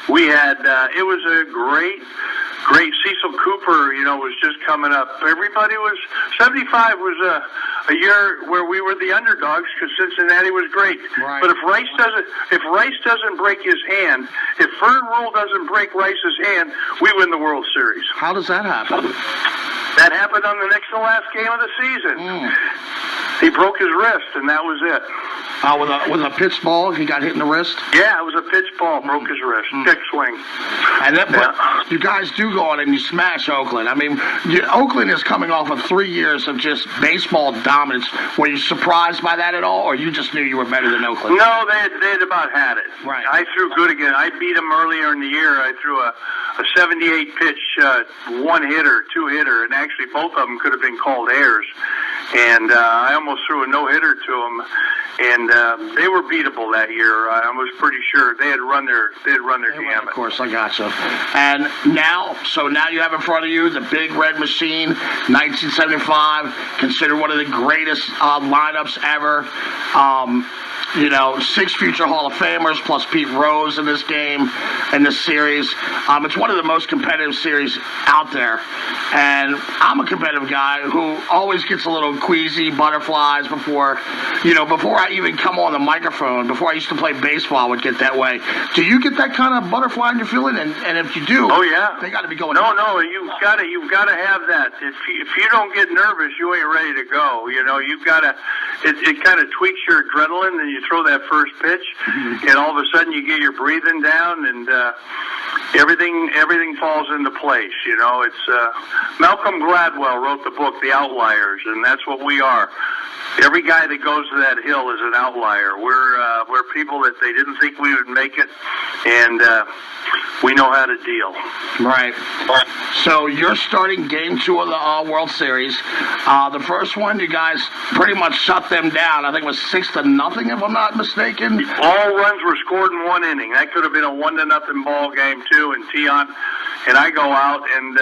we had. It was a great Cecil Cooper, was just coming up. Everybody was 75 was a year where we were the underdogs because Cincinnati was great. Right. But if Rice doesn't break his hand, if Fern Rule doesn't break Rice's hand, we win the World Series. How does that happen? That happened on the next to last game of the season. He broke his wrist, and that was it. With a pitch ball, he got hit in the wrist? Yeah, it was a pitch ball, broke his wrist, kick swing. And but you guys do go on and you smash Oakland. I mean, Oakland is coming off of 3 years of just baseball dominance. Were you surprised by that at all, or you just knew you were better than Oakland? No, they had about had it. Right. I threw good again. I beat them earlier in the year. I threw a 78-pitch one-hitter, two-hitter, and actually both of them could have been called errors. And I almost threw a no-hitter to them, and they were beatable that year. I was pretty sure they had run their gamut. Of course, I got you. And now you have in front of you the Big Red Machine, 1975, considered one of the greatest lineups ever. 6 future Hall of Famers plus Pete Rose in this game, in this series. It's one of the most competitive series out there. And I'm a competitive guy who always gets a little queasy, butterflies before I even come on the microphone. Before I used to play baseball, I would get that way. Do you get that kind of butterfly in your feeling? And if you do, oh yeah, they got to be going. No, you've got to have that. If you don't get nervous, you ain't ready to go. You've got to. It kind of tweaks your adrenaline, and you throw that first pitch, and all of a sudden you get your breathing down, and everything falls into place. It's Malcolm Gladwell wrote the book The Outliers, and that's what we are. Every guy that goes to that hill is an outlier. We're people that they didn't think we would make it, and we know how to deal. Right. So you're starting Game 2 of the World Series. The first one, you guys pretty much shut them down. I think it was 6-0, if I'm not mistaken. All runs were scored in one inning. That could have been a 1-0 ball game too. And Tion and I go out, and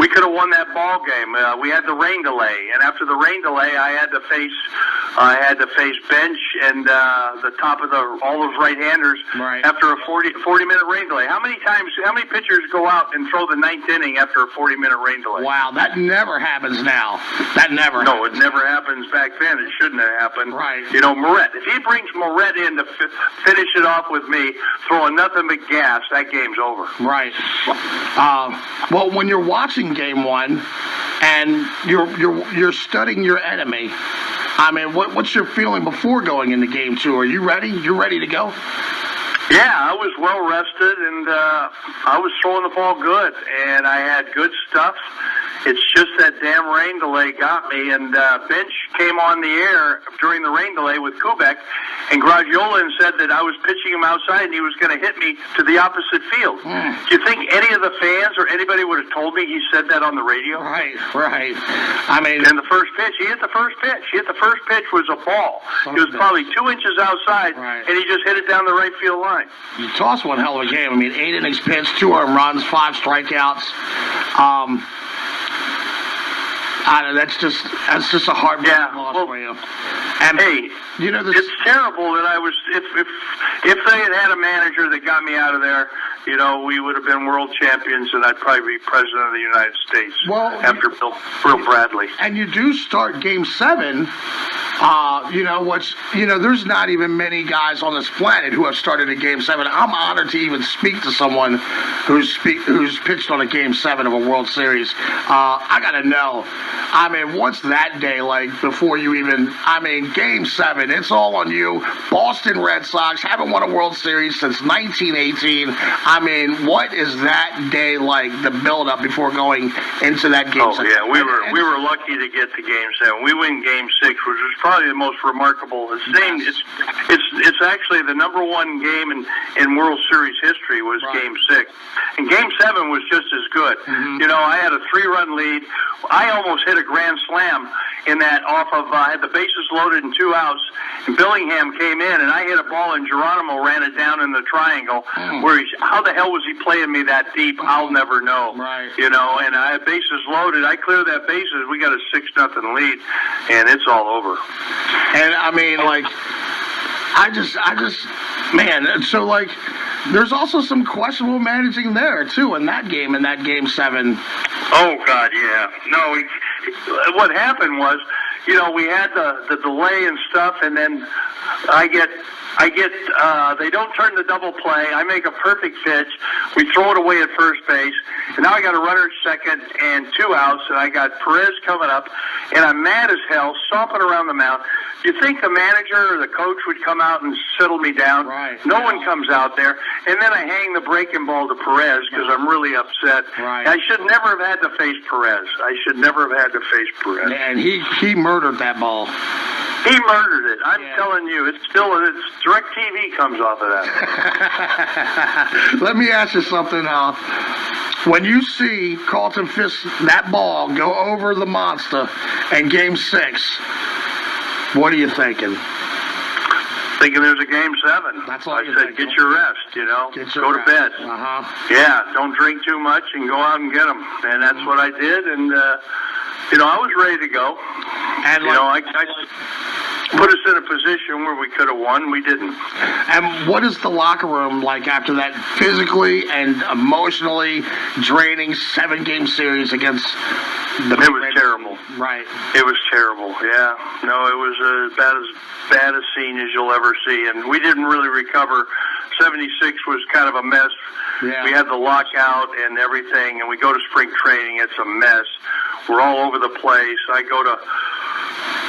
we could have won that ball game. We had the rain delay, and after the rain delay, I had to face bench and the top of all those right-handers after a 40-minute rain delay. How many pitchers go out and throw the 9th inning after a 40-minute rain delay? Wow, that never happens now. No, it never happens back then. It shouldn't have happened. Right. Moret. If he brings Moret in to finish it off with me, throwing nothing but gas, that game's over. Right. Well, when you're watching Game 1 and you're studying your enemy, I mean, what's your feeling before going into Game 2? Are you ready? You're ready to go? Yeah, I was well rested, and I was throwing the ball good, and I had good stuff. It's just that damn rain delay got me, and Bench came on the air during the rain delay with Kubek, and Gradiola said that I was pitching him outside and he was going to hit me to the opposite field. Do you think any of the fans or anybody would have told me he said that on the radio? Right. I mean... And the first pitch, he hit the first pitch. The first pitch was a ball. It was probably 2 inches outside, and he just hit it down the right field line. You tossed one hell of a game. I mean, 8 innings pitched, 2 home runs, 5 strikeouts. That's just a heartbreaking loss for you. And hey, it's terrible that I was. If they had a manager that got me out of there, we would have been world champions, and I'd probably be president of the United States. Well, after Bill Bradley. And you do start Game 7. There's not even many guys on this planet who have started a Game 7. I'm honored to even speak to someone who's pitched on a Game 7 of a World Series. I gotta know. I mean, what's that day like before you even? I mean, Game 7, it's all on you. Boston Red Sox haven't won a World Series since 1918. I mean, what is that day like? The build-up before going into that Game 7. Oh yeah, we were lucky to get to Game 7. We win Game 6, which was probably the most remarkable. It's it's actually the number one game in World Series history was Game 6. And Game 7 was just as good. You know, I had a 3-run lead. I almost hit a grand slam in that off of, I had the bases loaded and 2 outs, and Billingham came in, and I hit a ball, and Geronimo ran it down in the triangle, where how the hell was he playing me that deep? I'll never know. You know, and I had bases loaded. I cleared that bases. We got a 6-0 lead, and it's all over. And, I mean, like, I just, man, so, like, there's also some questionable managing there, too, in that game 7. Oh, God, yeah. No, what happened was, you know, we had the delay and stuff, and then I get, they don't turn the double play. I make a perfect pitch. We throw it away at first base, and now I got a runner at second and 2 outs, and I got Perez coming up, and I'm mad as hell, stomping around the mound. You think the manager or the coach would come out and settle me down? No one comes out there, and then I hang the breaking ball to Perez because I'm really upset. I should never have had to face Perez. And he murdered that ball. He murdered it. I'm telling you, it's direct TV comes off of that. Let me ask you something. When you see Carlton Fisk that ball go over the monster in Game 6, what are you thinking? Thinking there's a Game 7. That's all I said, get your rest, you know. Go to bed. Yeah, don't drink too much and go out and get them. And that's what I did. And, you know, I was ready to go. And, you know, I put us in a position where we could have won. We didn't. And what is the locker room like after that physically and emotionally draining 7-game series against the... It was terrible. It was terrible, yeah. No, it was as bad a scene as you'll ever see. And we didn't really recover. 76 was kind of a mess. We had the lockout and everything, and we go to spring training. It's a mess. We're all over the place. I go to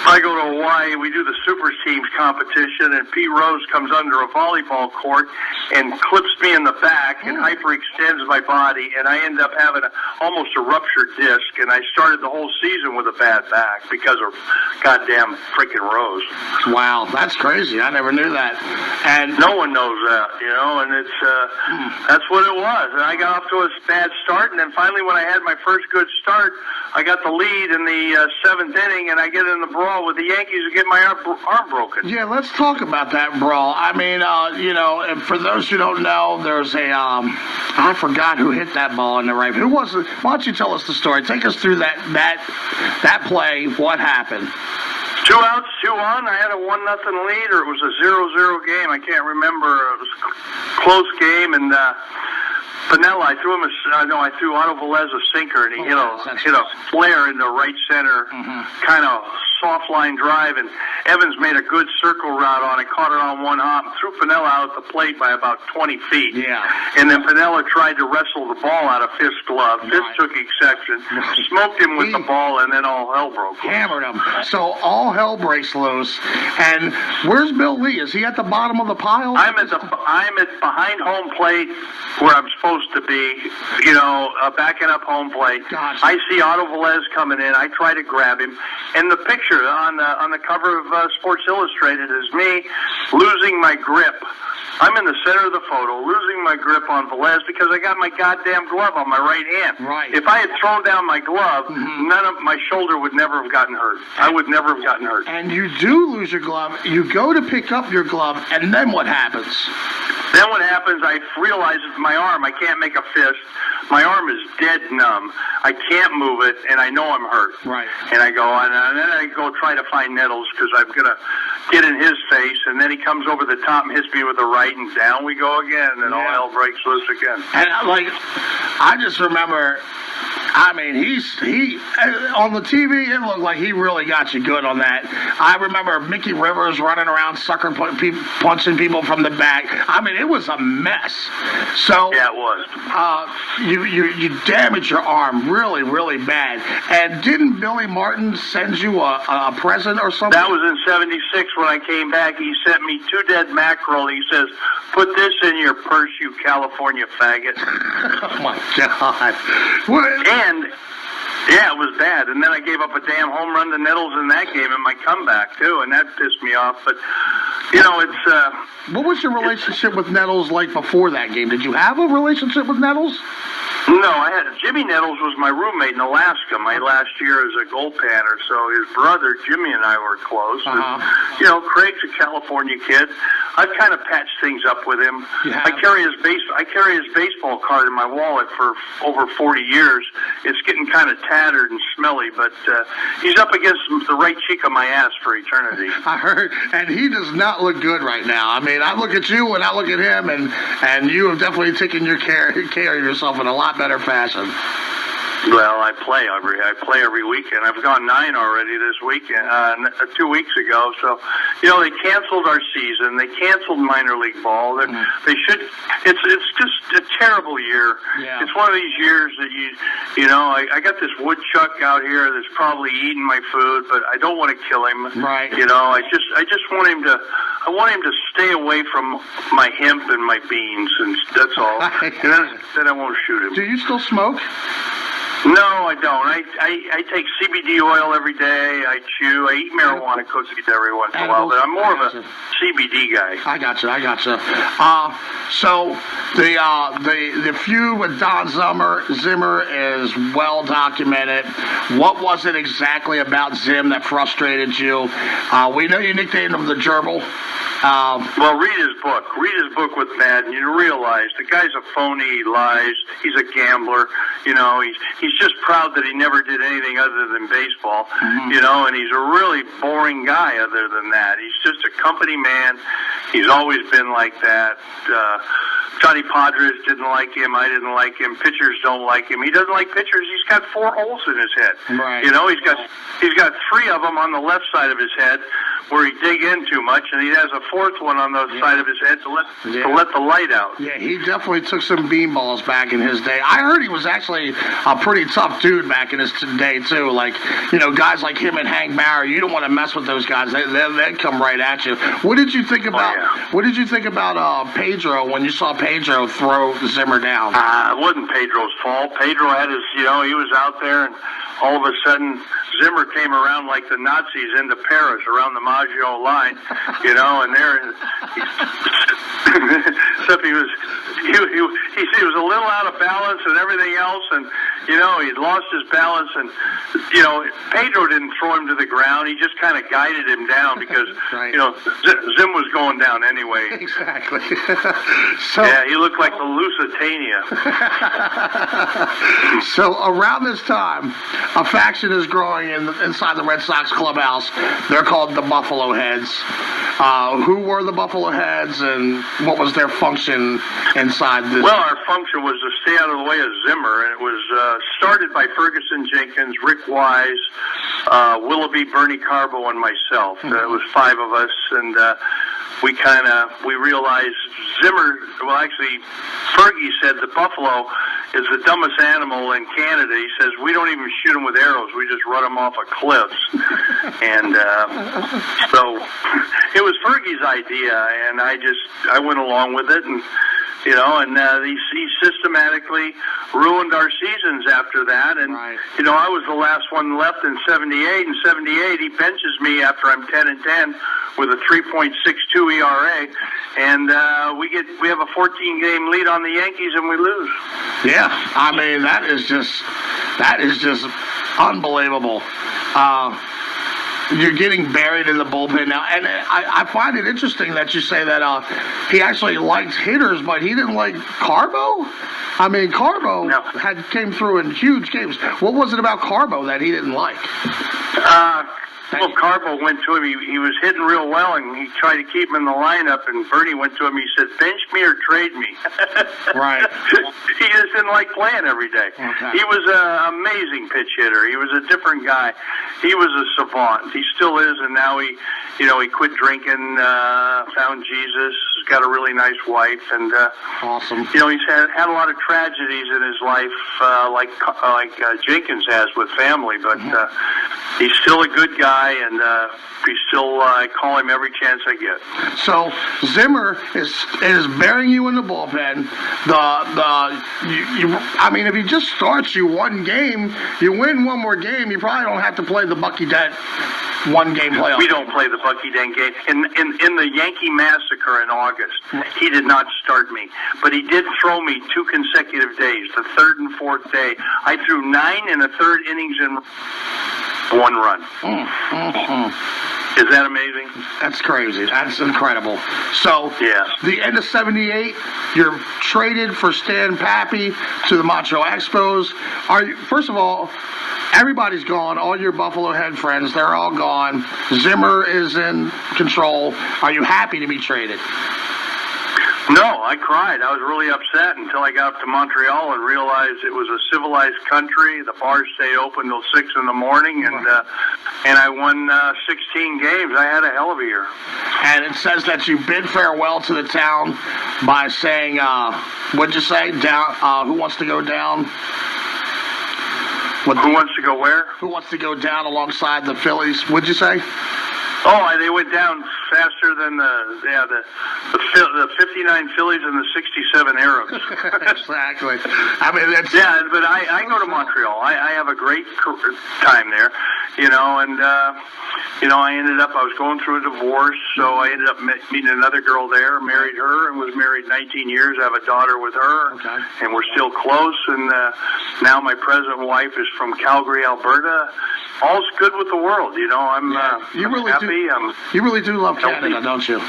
Hawaii. We do the super teams competition, and Pete Rose comes under a volleyball court and clips me in the back and hyperextends my body, and I end up having almost a ruptured disc, and I started the whole season with a bad back because of goddamn freaking Rose. Wow, that's crazy. I never knew that. And no one knows that, you know, and it's that's what it was. And I got off to a bad start, and then finally when I had my first good start, I got the lead in the 7th inning, and I get in the brawl with the Yankees and get my arm broken. Yeah, let's talk about that brawl. I mean, you know, for those who don't know, there's a, I forgot who hit that ball in the right. Who was it? Why don't you tell us the story? Take us through that play. What happened? 2 outs, 2 on. I had a 1-0 lead, or it was a 0-0 game. I can't remember. It was a close game, and Pinella, I threw Otto Velez a sinker, and he hit a flare into right center, kind of soft line drive, and Evans made a good circle route on it, caught it on one hop, threw Pinella out at the plate by about 20 feet. And then Pinella tried to wrestle the ball out of Fisk's glove. Fisk took exception, smoked him with the ball, and then all hell broke loose. Hammered him. So all hell breaks loose. And where's Bill Lee? Is he at the bottom of the pile? I'm at behind home plate where I'm supposed to be, you know, backing up home plate. Gotcha. I see Otto Velez coming in. I try to grab him, and the picture on the cover of Sports Illustrated is me losing my grip. I'm in the center of the photo, losing my grip on Velez because I got my goddamn glove on my right hand. If I had thrown down my glove, my shoulder would never have gotten hurt. I would never have gotten hurt. And you do lose your glove. You go to pick up your glove, and then what happens? Then what happens, I realize it's my arm. I can't make a fist. My arm is dead numb. I can't move it, and I know I'm hurt. And I go, and then I go try to find Nettles because I'm going to get in his face, and then he comes over the top and hits me with the right, and down we go again, and all hell breaks loose again. And, I just remember... I mean, he on the TV, it looked like he really got you good on that. I remember Mickey Rivers running around sucker punching people from the back. I mean, it was a mess. So yeah, it was. You damaged your arm really, really bad. And didn't Billy Martin send you a present or something? That was in '76 when I came back. He sent me 2 dead mackerel. He says, "Put this in your purse, you California faggot." Oh my God. And yeah, it was bad. And then I gave up a damn home run to Nettles in that game in my comeback too, and that pissed me off. But It's What was your relationship with Nettles like before that game? Did you have a relationship with Nettles? No, Jimmy Nettles was my roommate in Alaska my last year as a goaltender. So his brother Jimmy and I were close. And, Craig's a California kid. I've kind of patched things up with him. I carry his baseball card in my wallet for over 40 years. It's getting kind of tattered and smelly, but he's up against the right cheek of my ass for eternity. I heard, and he does not look good right now. I mean, I look at you and I look at him, and you have definitely taken your care of yourself in a lot better fashion. Well, I play every weekend. I've gone 9 already this weekend, 2 weeks ago. So, they canceled our season. They canceled minor league ball. They should. It's just a terrible year. Yeah. It's one of these years that I got this woodchuck out here that's probably eating my food, but I don't want to kill him. Right. I just want him to. I want him to stay away from my hemp and my beans, and that's all. And then I won't shoot him. Do you still smoke? No, I don't. I take CBD oil every day. I chew. I eat marijuana cookies every once in a while, but I'm more of a CBD guy. I got you. So the feud with Don Zimmer is well documented. What was it exactly about Zim that frustrated you? We know you nicknamed him the Gerbil. Well, read his book. Read his book with Madden. You realize the guy's a phony. He lies. He's a gambler. He's just proud that he never did anything other than baseball. Mm-hmm. And he's a really boring guy other than that. He's just a company man. He's always been like that. Johnny Padres didn't like him. I didn't like him. Pitchers don't like him. He doesn't like pitchers. He's got 4 holes in his head. Right. He's got 3 of them on the left side of his head where he dig in too much, and he has a 4th one on the side of his head to let the light out. Yeah, he definitely took some beanballs back in his day. I heard he was actually a pretty tough dude back in his day too. Like, guys like him and Hank Barry, you don't want to mess with those guys. They'd come right at you. What did you think about? What did you think about Pedro when you saw Pedro throw Zimmer down? It wasn't Pedro's fault. Pedro had his, he was out there, and all of a sudden Zimmer came around like the Nazis into Paris around the Maggio line, and there, except he was a little out of balance and everything else, and he'd lost his balance, and Pedro didn't throw him to the ground. He just kind of guided him down because right. Zim was going down anyway. Exactly. Yeah, he looked like the Lusitania. So around this time, a faction is growing inside the Red Sox clubhouse. They're called the Buffalo Heads. Who were the Buffalo Heads, and what was their function inside this? Well, our function was to stay out of the way of Zimmer, and it was started by Ferguson Jenkins, Rick Wise, Willoughby, Bernie Carbo, and myself. Mm-hmm. It was 5 of us, and we realized Zimmer, well, actually, Fergie said the buffalo is the dumbest animal in Canada. He says, we don't even shoot them with arrows. We just run them off of cliffs. And so it was Fergie's idea, and I went along with it, and he systematically ruined our seasons after that. And, right. I was the last one left in 78. In 78, he benches me after I'm 10-10 with a 3.62 ERA. And we have a 14-game lead on the Yankees, and we lose. Yeah, I mean, that is just unbelievable. You're getting buried in the bullpen now, and I find it interesting that you say that he actually liked hitters, but he didn't like Carbo. I mean, Carbo came through in huge games. What was it about Carbo that he didn't like? Well, Carbo went to him. He was hitting real well, and he tried to keep him in the lineup. And Bernie went to him. He said, "Bench me or trade me." Right. He just didn't like playing every day. Okay. He was an amazing pitch hitter. He was a different guy. He was a savant. He still is, and now he quit drinking, found Jesus, got a really nice wife, and awesome. He's had a lot of tragedies in his life, like Jenkins has with family, but. he's still a good guy, and he's still I call him every chance I get. So Zimmer is burying you in the bullpen. I mean, if he just starts you one game, you win one more game, you probably don't have to play the Bucky Dent one-game playoff. We don't play the Bucky Dent game. In the Yankee Massacre in August, he did not start me, but he did throw me 2 consecutive days, the third and fourth day. I threw 9 in the third innings in 1 run. Is that amazing? That's crazy. That's incredible. So, yeah. The end of '78, you're traded for Stan Pappy to the Montreal Expos. First of all, everybody's gone. All your Buffalo Head friends, they're all gone. Zimmer is in control. Are you happy to be traded? No, I cried. I was really upset until I got up to Montreal and realized it was a civilized country. The bars stayed open till 6 in the morning, and I won 16 games. I had a hell of a year. And it says that you bid farewell to the town by saying, what'd you say? Down. Who wants to go down? Who wants to go where? Who wants to go down alongside the Phillies? What'd you say? Oh, they went down faster than the 59 Phillies and the 67 Arabs. Exactly. I mean, that's... Yeah, but I go to Montreal. I have a great time there, and I ended up, I was going through a divorce, so I ended up meeting another girl there, married her, and was married 19 years. I have a daughter with her, and we're still close, and now my present wife is from Calgary, Alberta. All's good with the world, I'm happy. You really do love Canada, don't you?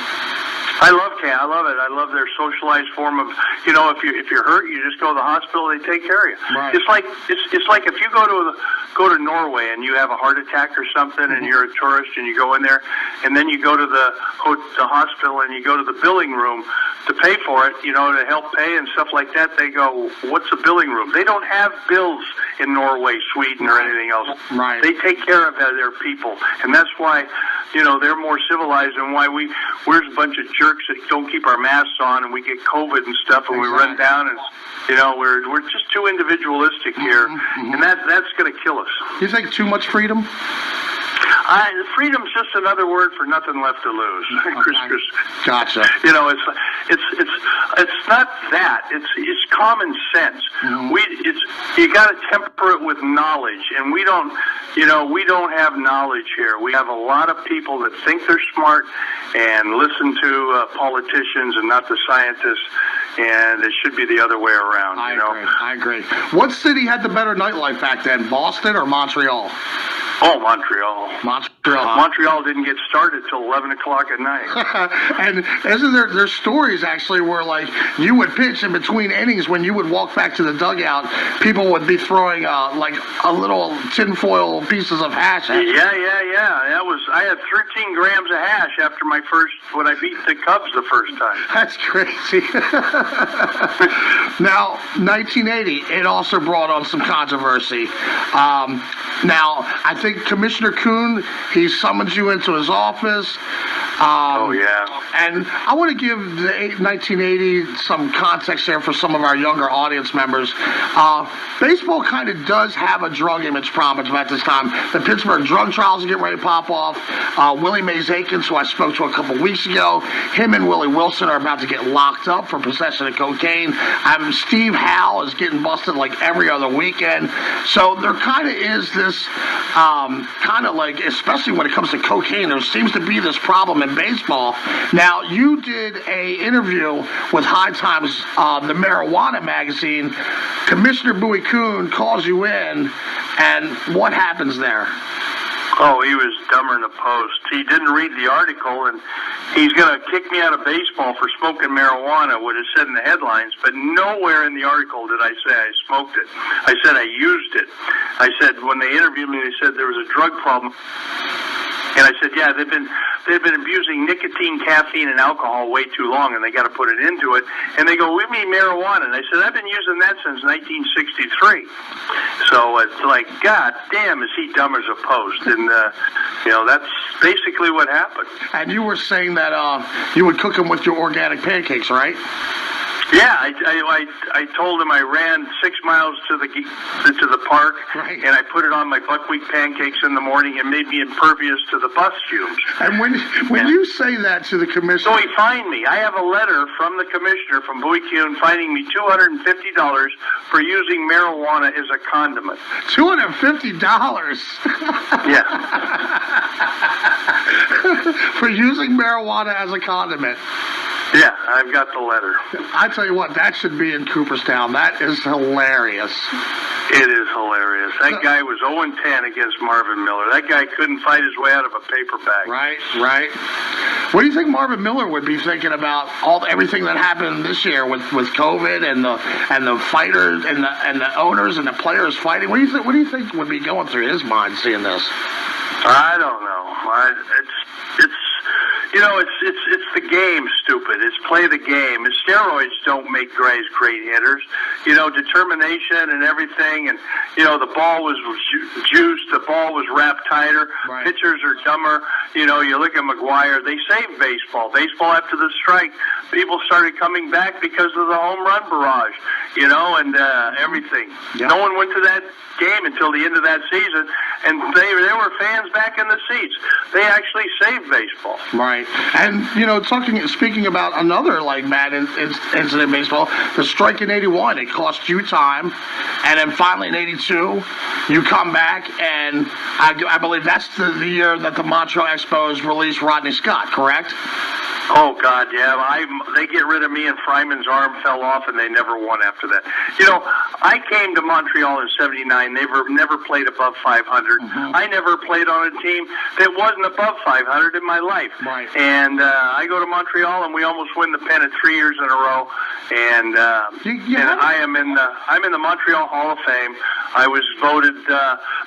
I love Canada. I love it. I love their socialized form of, if you're hurt, you just go to the hospital. They take care of you. Right. It's like if you go to Norway and you have a heart attack or something, and you're a tourist and you go in there, and then you go to the hospital and you go to the billing room to pay for it, to help pay and stuff like that. They go, "What's a billing room?" They don't have bills in Norway, Sweden, or anything else. Right. They take care of their people, and that's why. They're more civilized, and why we're a bunch of jerks that don't keep our masks on, and we get COVID and stuff, and we run down, and we're just too individualistic here, and that's going to kill us. You think too much freedom? Freedom's just another word for nothing left to lose. Chris. Gotcha. It's not that. It's common sense. You got to temper it with knowledge, and we don't have knowledge here. We have a lot of people that think they're smart and listen to politicians and not the scientists, and it should be the other way around. I agree. What city had the better nightlife back then, Boston or Montreal? Oh, Montreal. Montreal didn't get started till 11 o'clock at night. And isn't there stories actually where you would pitch in between innings, when you would walk back to the dugout, people would be throwing a little tinfoil pieces of hash at you. Yeah. I had 13 grams of hash after when I beat the Cubs the first time. That's crazy. Now, 1980, it also brought on some controversy. Now, I think Commissioner Kuhn, he summons you into his office. And I want to give the 1980 some context here for some of our younger audience members. Baseball kind of does have a drug image problem at this time. The Pittsburgh drug trials are getting ready to pop off. Willie Mays Aikens, who I spoke to a couple weeks ago, him and Willie Wilson are about to get locked up for possession of cocaine. Steve Howe is getting busted like every other weekend. So there kind of is this especially when it comes to cocaine, there seems to be this problem in baseball. Now, you did a interview with High Times, the marijuana magazine. Commissioner Bowie Kuhn calls you in, and what happens there? Oh, he was dumber than a post. He didn't read the article, and he's going to kick me out of baseball for smoking marijuana, what it said in the headlines, but nowhere in the article did I say I smoked it. I said I used it. I said, when they interviewed me, they said there was a drug problem. And I said, yeah, they've been abusing nicotine, caffeine, and alcohol way too long, and they got to put it into it. And they go, we mean marijuana. And I said, I've been using that since 1963. So it's like, God damn, is he dumb as a post? And that's basically what happened. And you were saying that you would cook them with your organic pancakes, right? Yeah, I told him I ran 6 miles to the park, right. and I put it on my buckwheat pancakes in the morning and made me impervious to the bus fumes. And when you say that to the commissioner, so he fined me. I have a letter from the commissioner from Bowie Kuhn fining me $250 for using marijuana as a condiment. $250. Yeah. For using marijuana as a condiment. Yeah, I've got the letter. I tell you what, that should be in Cooperstown. That is hilarious. It is hilarious. That guy was 0-10 against Marvin Miller. That guy couldn't fight his way out of a paper bag. Right. What do you think Marvin Miller would be thinking about everything that happened this year with COVID and the fighters and the owners and the players fighting? What do you think would be going through his mind seeing this? I don't know. It's the game, stupid. It's play the game. And steroids don't make guys great hitters. Determination and everything. And, the ball was juiced. The ball was wrapped tighter. Right. Pitchers are dumber. You look at McGuire. They saved baseball. Baseball after the strike, people started coming back because of the home run barrage, and everything. Yeah. No one went to that game until the end of that season, and there were fans back in the seats. They actually saved baseball. Right. And, speaking about another, bad incident in baseball, the strike in 81, it cost you time, and then finally in 82, you come back, and I believe that's the year that the Montreal Expos released Rodney Scott, correct? Oh, God, yeah. They get rid of me, and Fryman's arm fell off, and they never won after that. I came to Montreal in 79. They never played above 500. Mm-hmm. I never played on a team that wasn't above 500 in my life. Right. And I go to Montreal, and we almost win the pennant 3 years in a row. And I'm in the Montreal Hall of Fame. I was voted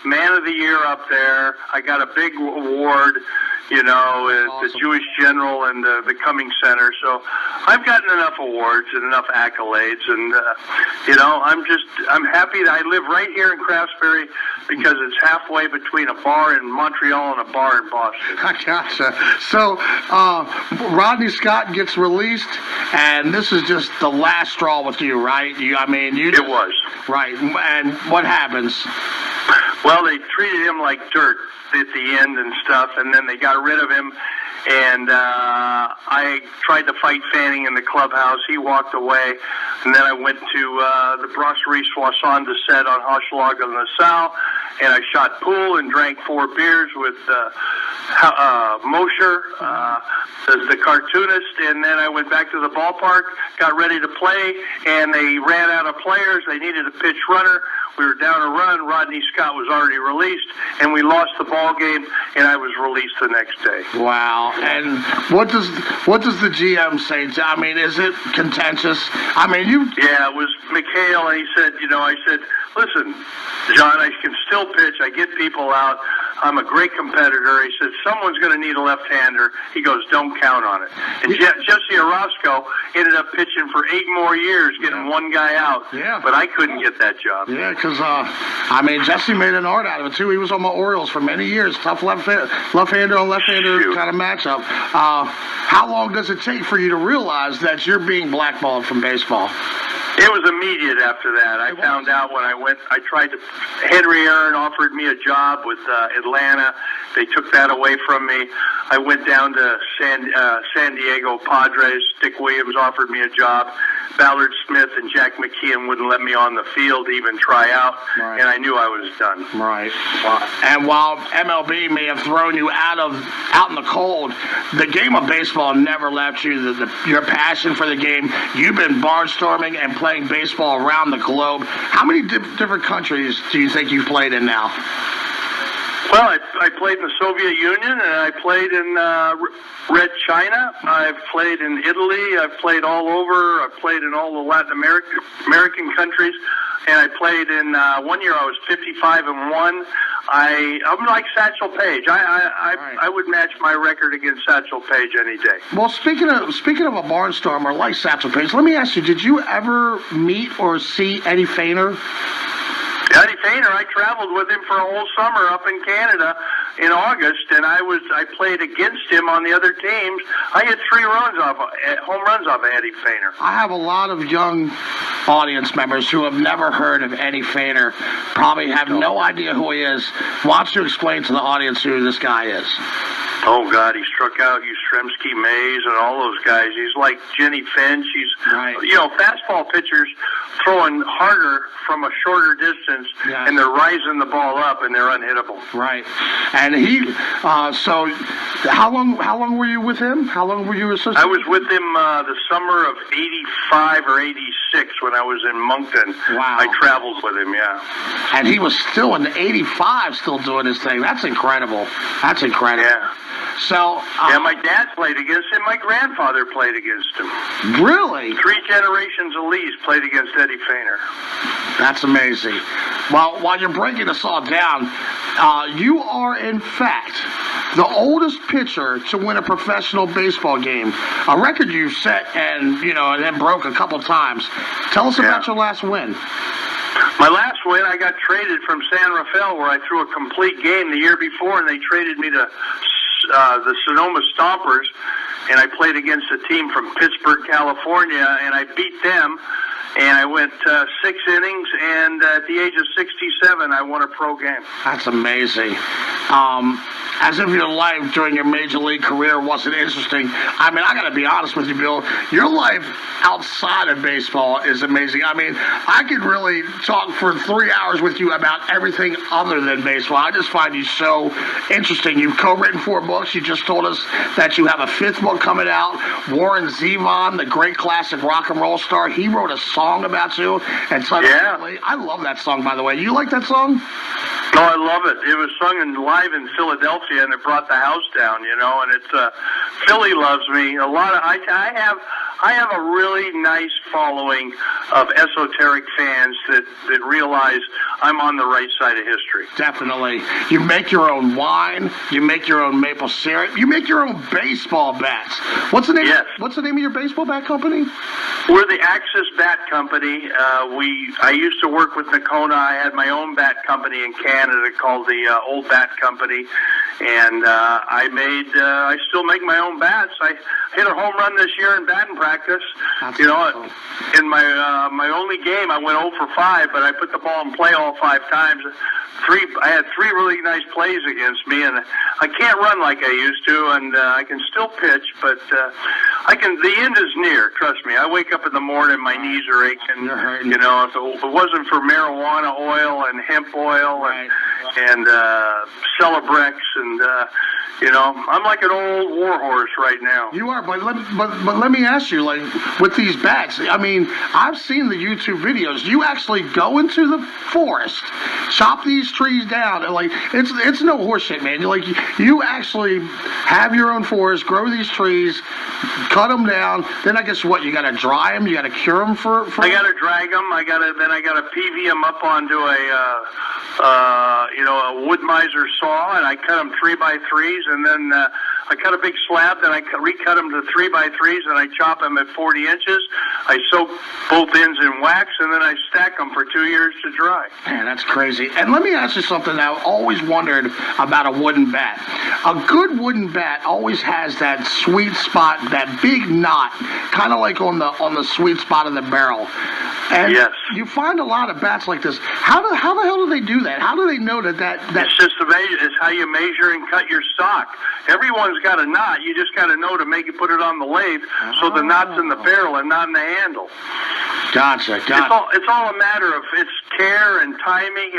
Man of the Year up there. I got a big award. At awesome. the Jewish General and the Cummings Center. So I've gotten enough awards and enough accolades, and I'm happy that I live right here in Craftsbury because it's halfway between a bar in Montreal and a bar in Boston. I gotcha. So Rodney Scott gets released, and this is just the last straw with you, right? It was. Right. And what happens? Well, they treated him like dirt at the end and stuff, and then they got rid of him, and I tried to fight Fanning in the clubhouse. He walked away, and then I went to the Brasserie Soissons de Sète on Hochelaga Nassau, and I shot pool and drank 4 beers with Mosher, the cartoonist, and then I went back to the ballpark, got ready to play, and they ran out of players. They needed a pitch runner. We were down a run. Rodney Scott was already released, and we lost the ball game, and I was released the next day. Wow. And what does the GM say? Is it contentious? Yeah, it was Mikhail, and he said, I said, listen, John, I can still pitch. I get people out. I'm a great competitor. He said, someone's going to need a left-hander. He goes, don't count on it. And Jesse Orozco ended up pitching for 8 more years, getting one guy out. Yeah. But I couldn't get that job. Yeah, because, Jesse made an art out of it, too. He was on my Orioles for many years. Tough left-hander on left-hander kind of matchup. How long does it take for you to realize that you're being blackballed from baseball? It was immediate after that. I found out when Henry Aaron offered me a job with Atlanta. They took that away from me. I went down to San Diego Padres. Dick Williams offered me a job. Ballard Smith and Jack McKeon wouldn't let me on the field to even try out, and I knew I was done. Right. And while MLB may have thrown you out in the cold, the game of baseball never left you. Your passion for the game. You've been barnstorming and playing baseball around the globe. How many different countries do you think you've played in now? Well, I played in the Soviet Union, and I played in Red China. I've played in Italy. I've played all over. I've played in all the Latin American countries. And I played in 1 year I was 55-1. I'm like Satchel Paige. I would match my record against Satchel Paige any day. Well, speaking of a barnstormer like Satchel Paige, let me ask you: did you ever meet or see Eddie Feigner? Eddie Feigner, I traveled with him for a whole summer up in Canada, in August, and I played against him on the other teams. I hit 3 home runs off of Eddie Feiner. I have a lot of young audience members who have never heard of Eddie Feiner, probably have no idea who he is. Why don't you explain to the audience who this guy is? Oh, God, he struck out Yastrzemski, Mays, and all those guys. He's like Jenny Finch. He's, right. Fastball pitchers throwing harder from a shorter distance, yes. and they're rising the ball up, and they're unhittable. Right. And he, so how long were you with him? How long were you associated? I was with him the summer of 85 or 86 when I was in Moncton. Wow. I traveled with him, yeah. And he was still in 85 still doing his thing. That's incredible. That's incredible. Yeah. So yeah, my dad played against him. My grandfather played against him. Really? 3 generations at least played against Eddie Feiner. That's amazing. Well, while you're breaking this all down, you are in fact the oldest pitcher to win a professional baseball game. A record you set and then broke a couple times. Tell us about your last win. My last win, I got traded from San Rafael, where I threw a complete game the year before, and they traded me to the Sonoma Stompers, and I played against a team from Pittsburgh, California, and I beat them, and I went 6 innings, and at the age of 67, I won a pro game. That's amazing. As if your life during your major league career wasn't interesting. I mean, I got to be honest with you, Bill. Your life outside of baseball is amazing. I mean, I could really talk for 3 hours with you about everything other than baseball. I just find you so interesting. You've co-written 4 books. You just told us that you have a 5th book coming out. Warren Zevon, the great classic rock and roll star, he wrote a song about you. And I love that song, by the way. You like that song? No, I love it. It was sung live in Philadelphia, and it brought the house down, and it's Philly loves me a lot. I have a really nice following of esoteric fans that realize I'm on the right side of history. Definitely. You make your own wine. You make your own maple syrup. You make your own baseball bats. What's the name? Yes. What's the name of your baseball bat company? We're the Axis Bat Company. I used to work with Nakona. I had my own bat company in Canada called the Old Bat Company, and I still make my own bats. I hit a home run this year in batting practice. That's in my only game, I went 0 for 5, but I put the ball in play all 5 times. I had 3 really nice plays against me, and I can't run like I used to, and I can still pitch, but the end is near, trust me. I wake up in the morning, my knees are aching. You're hurting. If it wasn't for marijuana oil and hemp oil and Celebrex and I'm like an old warhorse right now. You are, but let me ask you, like, with these bats, I mean, I've seen the YouTube videos. You actually go into the forest, chop these trees down, and like, it's no horseshit, man. You actually have your own forest, grow these trees, cut them down. Then I guess what? You got to dry them. You got to cure them for. I got to drag them. I got to PV them up onto a wood miser saw, and I cut them 3x3s, and then I cut a big slab, then I recut them to 3x3s, and I chop them at 40 inches. I soak both ends in wax, and then I stack them for 2 years to dry. Man, that's crazy. And let me ask you something that I've always wondered about a wooden bat. A good wooden bat always has that sweet spot, that big knot, kind of like on the sweet spot of the barrel. And yes. You find a lot of bats like this. How the hell do they do that? How do they know that? It's just it's how you measure and cut your stock. Everyone's got a knot. You just got to know to put it on the lathe so the knot's in the barrel and not in the handle. Gotcha. It's all a matter of its care and timing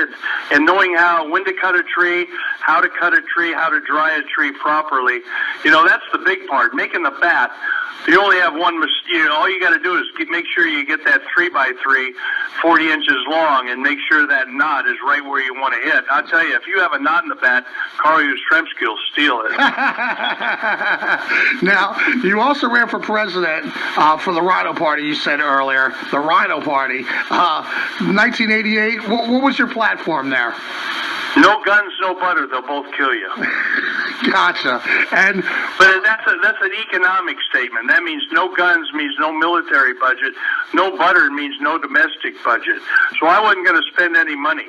and knowing when to cut a tree, how to cut a tree, how to dry a tree properly. That's the big part. Making the bat, you only have one. All you got to do is make sure you get that 3x3, 40 inches long, and make sure that knot is right where you want to hit. I'll tell you, if you have a knot in the bat, Carl Yastrzemski will steal it. Now, you also ran for president for the Rhino Party. You said earlier, the Rhino Party, 1988. What was your platform there? No guns, no butter. They'll both kill you. Gotcha. But that's an economic statement. That means no guns means no military budget. No butter means no domestic budget. So I wasn't going to spend any money.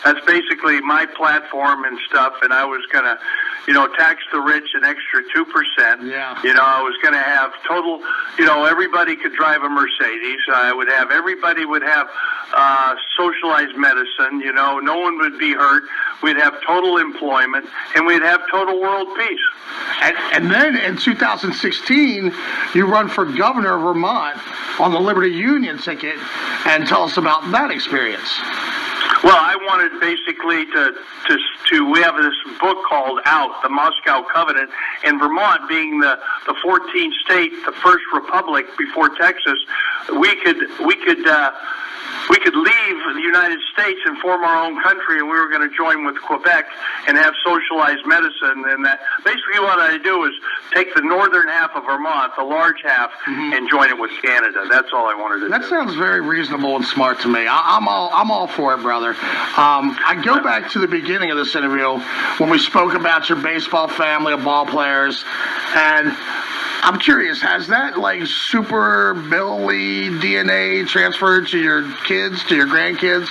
that's basically my platform and stuff. And I was going to, tax the rich an extra 2%. Yeah. I was going to have total, everybody could drive a Mercedes. Everybody would have socialized medicine. No one would be hurt. We'd have total employment, and we'd have total world peace. And then in 2016, you run for governor of Vermont on the Liberty Union ticket, and tell us about that experience. Well, I wanted basically we have this book called Out, the Moscow Covenant, and Vermont being the 14th state, the first republic before Texas, we could leave the United States and form our own country, and we were going to join with Quebec and have socialized medicine. And that basically what I do is take the northern half of Vermont, the large half, and join it with Canada. That's all I wanted to do. That sounds very reasonable and smart to me. I'm all for it, brother. I go back to the beginning of this interview when we spoke about your baseball family of ball players, and I'm curious, has that super Billy DNA transferred to your kids, to your grandkids?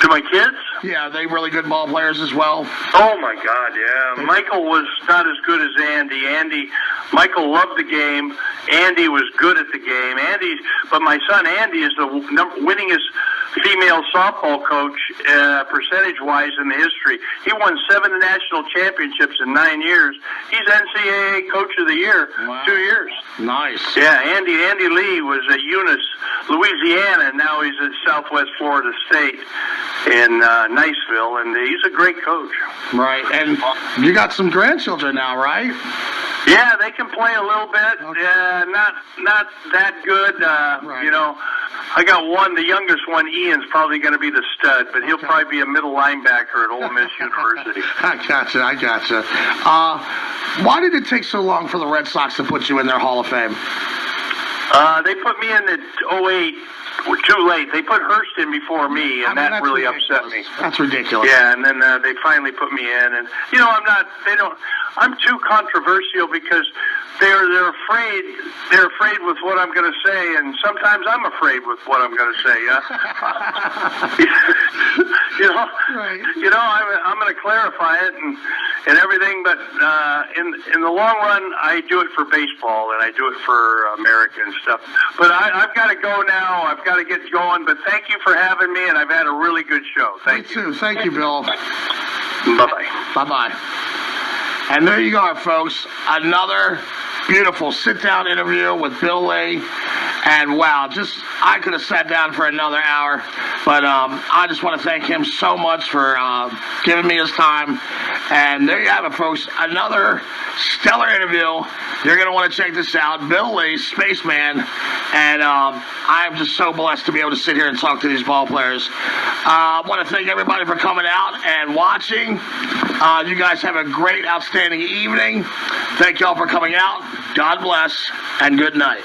To my kids? Yeah, are they really good ball players as well? Oh my God, yeah. Michael was not as good as Andy. Michael loved the game. Andy was good at the game. But my son Andy is the winningest female softball coach percentage-wise in the history. He won 7 national championships in 9 years. He's NCAA Coach of the Year, wow. 2 years. Nice. Yeah, Andy Lee was at Eunice, Louisiana, and now he's at Southwest Florida State in Niceville, and he's a great coach. Right, and you got some grandchildren now, right? Yeah, they can play a little bit. Okay. Not that good. Right. I got one. The youngest one, Ian's probably going to be the stud, but he'll probably be a middle linebacker at Ole Miss University. I gotcha. Why did it take so long for the Red Sox to put you in their Hall of Fame? They put me in at 08. Too late. They put Hurst in before me, and that really upset me. That's ridiculous. Yeah, and then they finally put me in, and I'm too controversial because they're afraid. They're afraid with what I'm going to say, and sometimes I'm afraid with what I'm going to say. Right. I'm going to clarify it and everything, but in the long run, I do it for baseball and I do it for America and stuff. But I've got to go now. I've got to get going. But thank you for having me, and I've had a really good show. Thank you. Me too. Thank you, Bill. Bye-bye. Bye-bye. And there you go, folks. Another beautiful sit-down interview with Bill Lee. And wow, I could have sat down for another hour, but I just want to thank him so much for giving me his time. And there you have it, folks. Another stellar interview. You're going to want to check this out. Bill Lee, Spaceman. And I'm just so blessed to be able to sit here and talk to these ball players. I want to thank everybody for coming out and watching. You guys have a great, outstanding evening. Thank you all for coming out. God bless, and good night.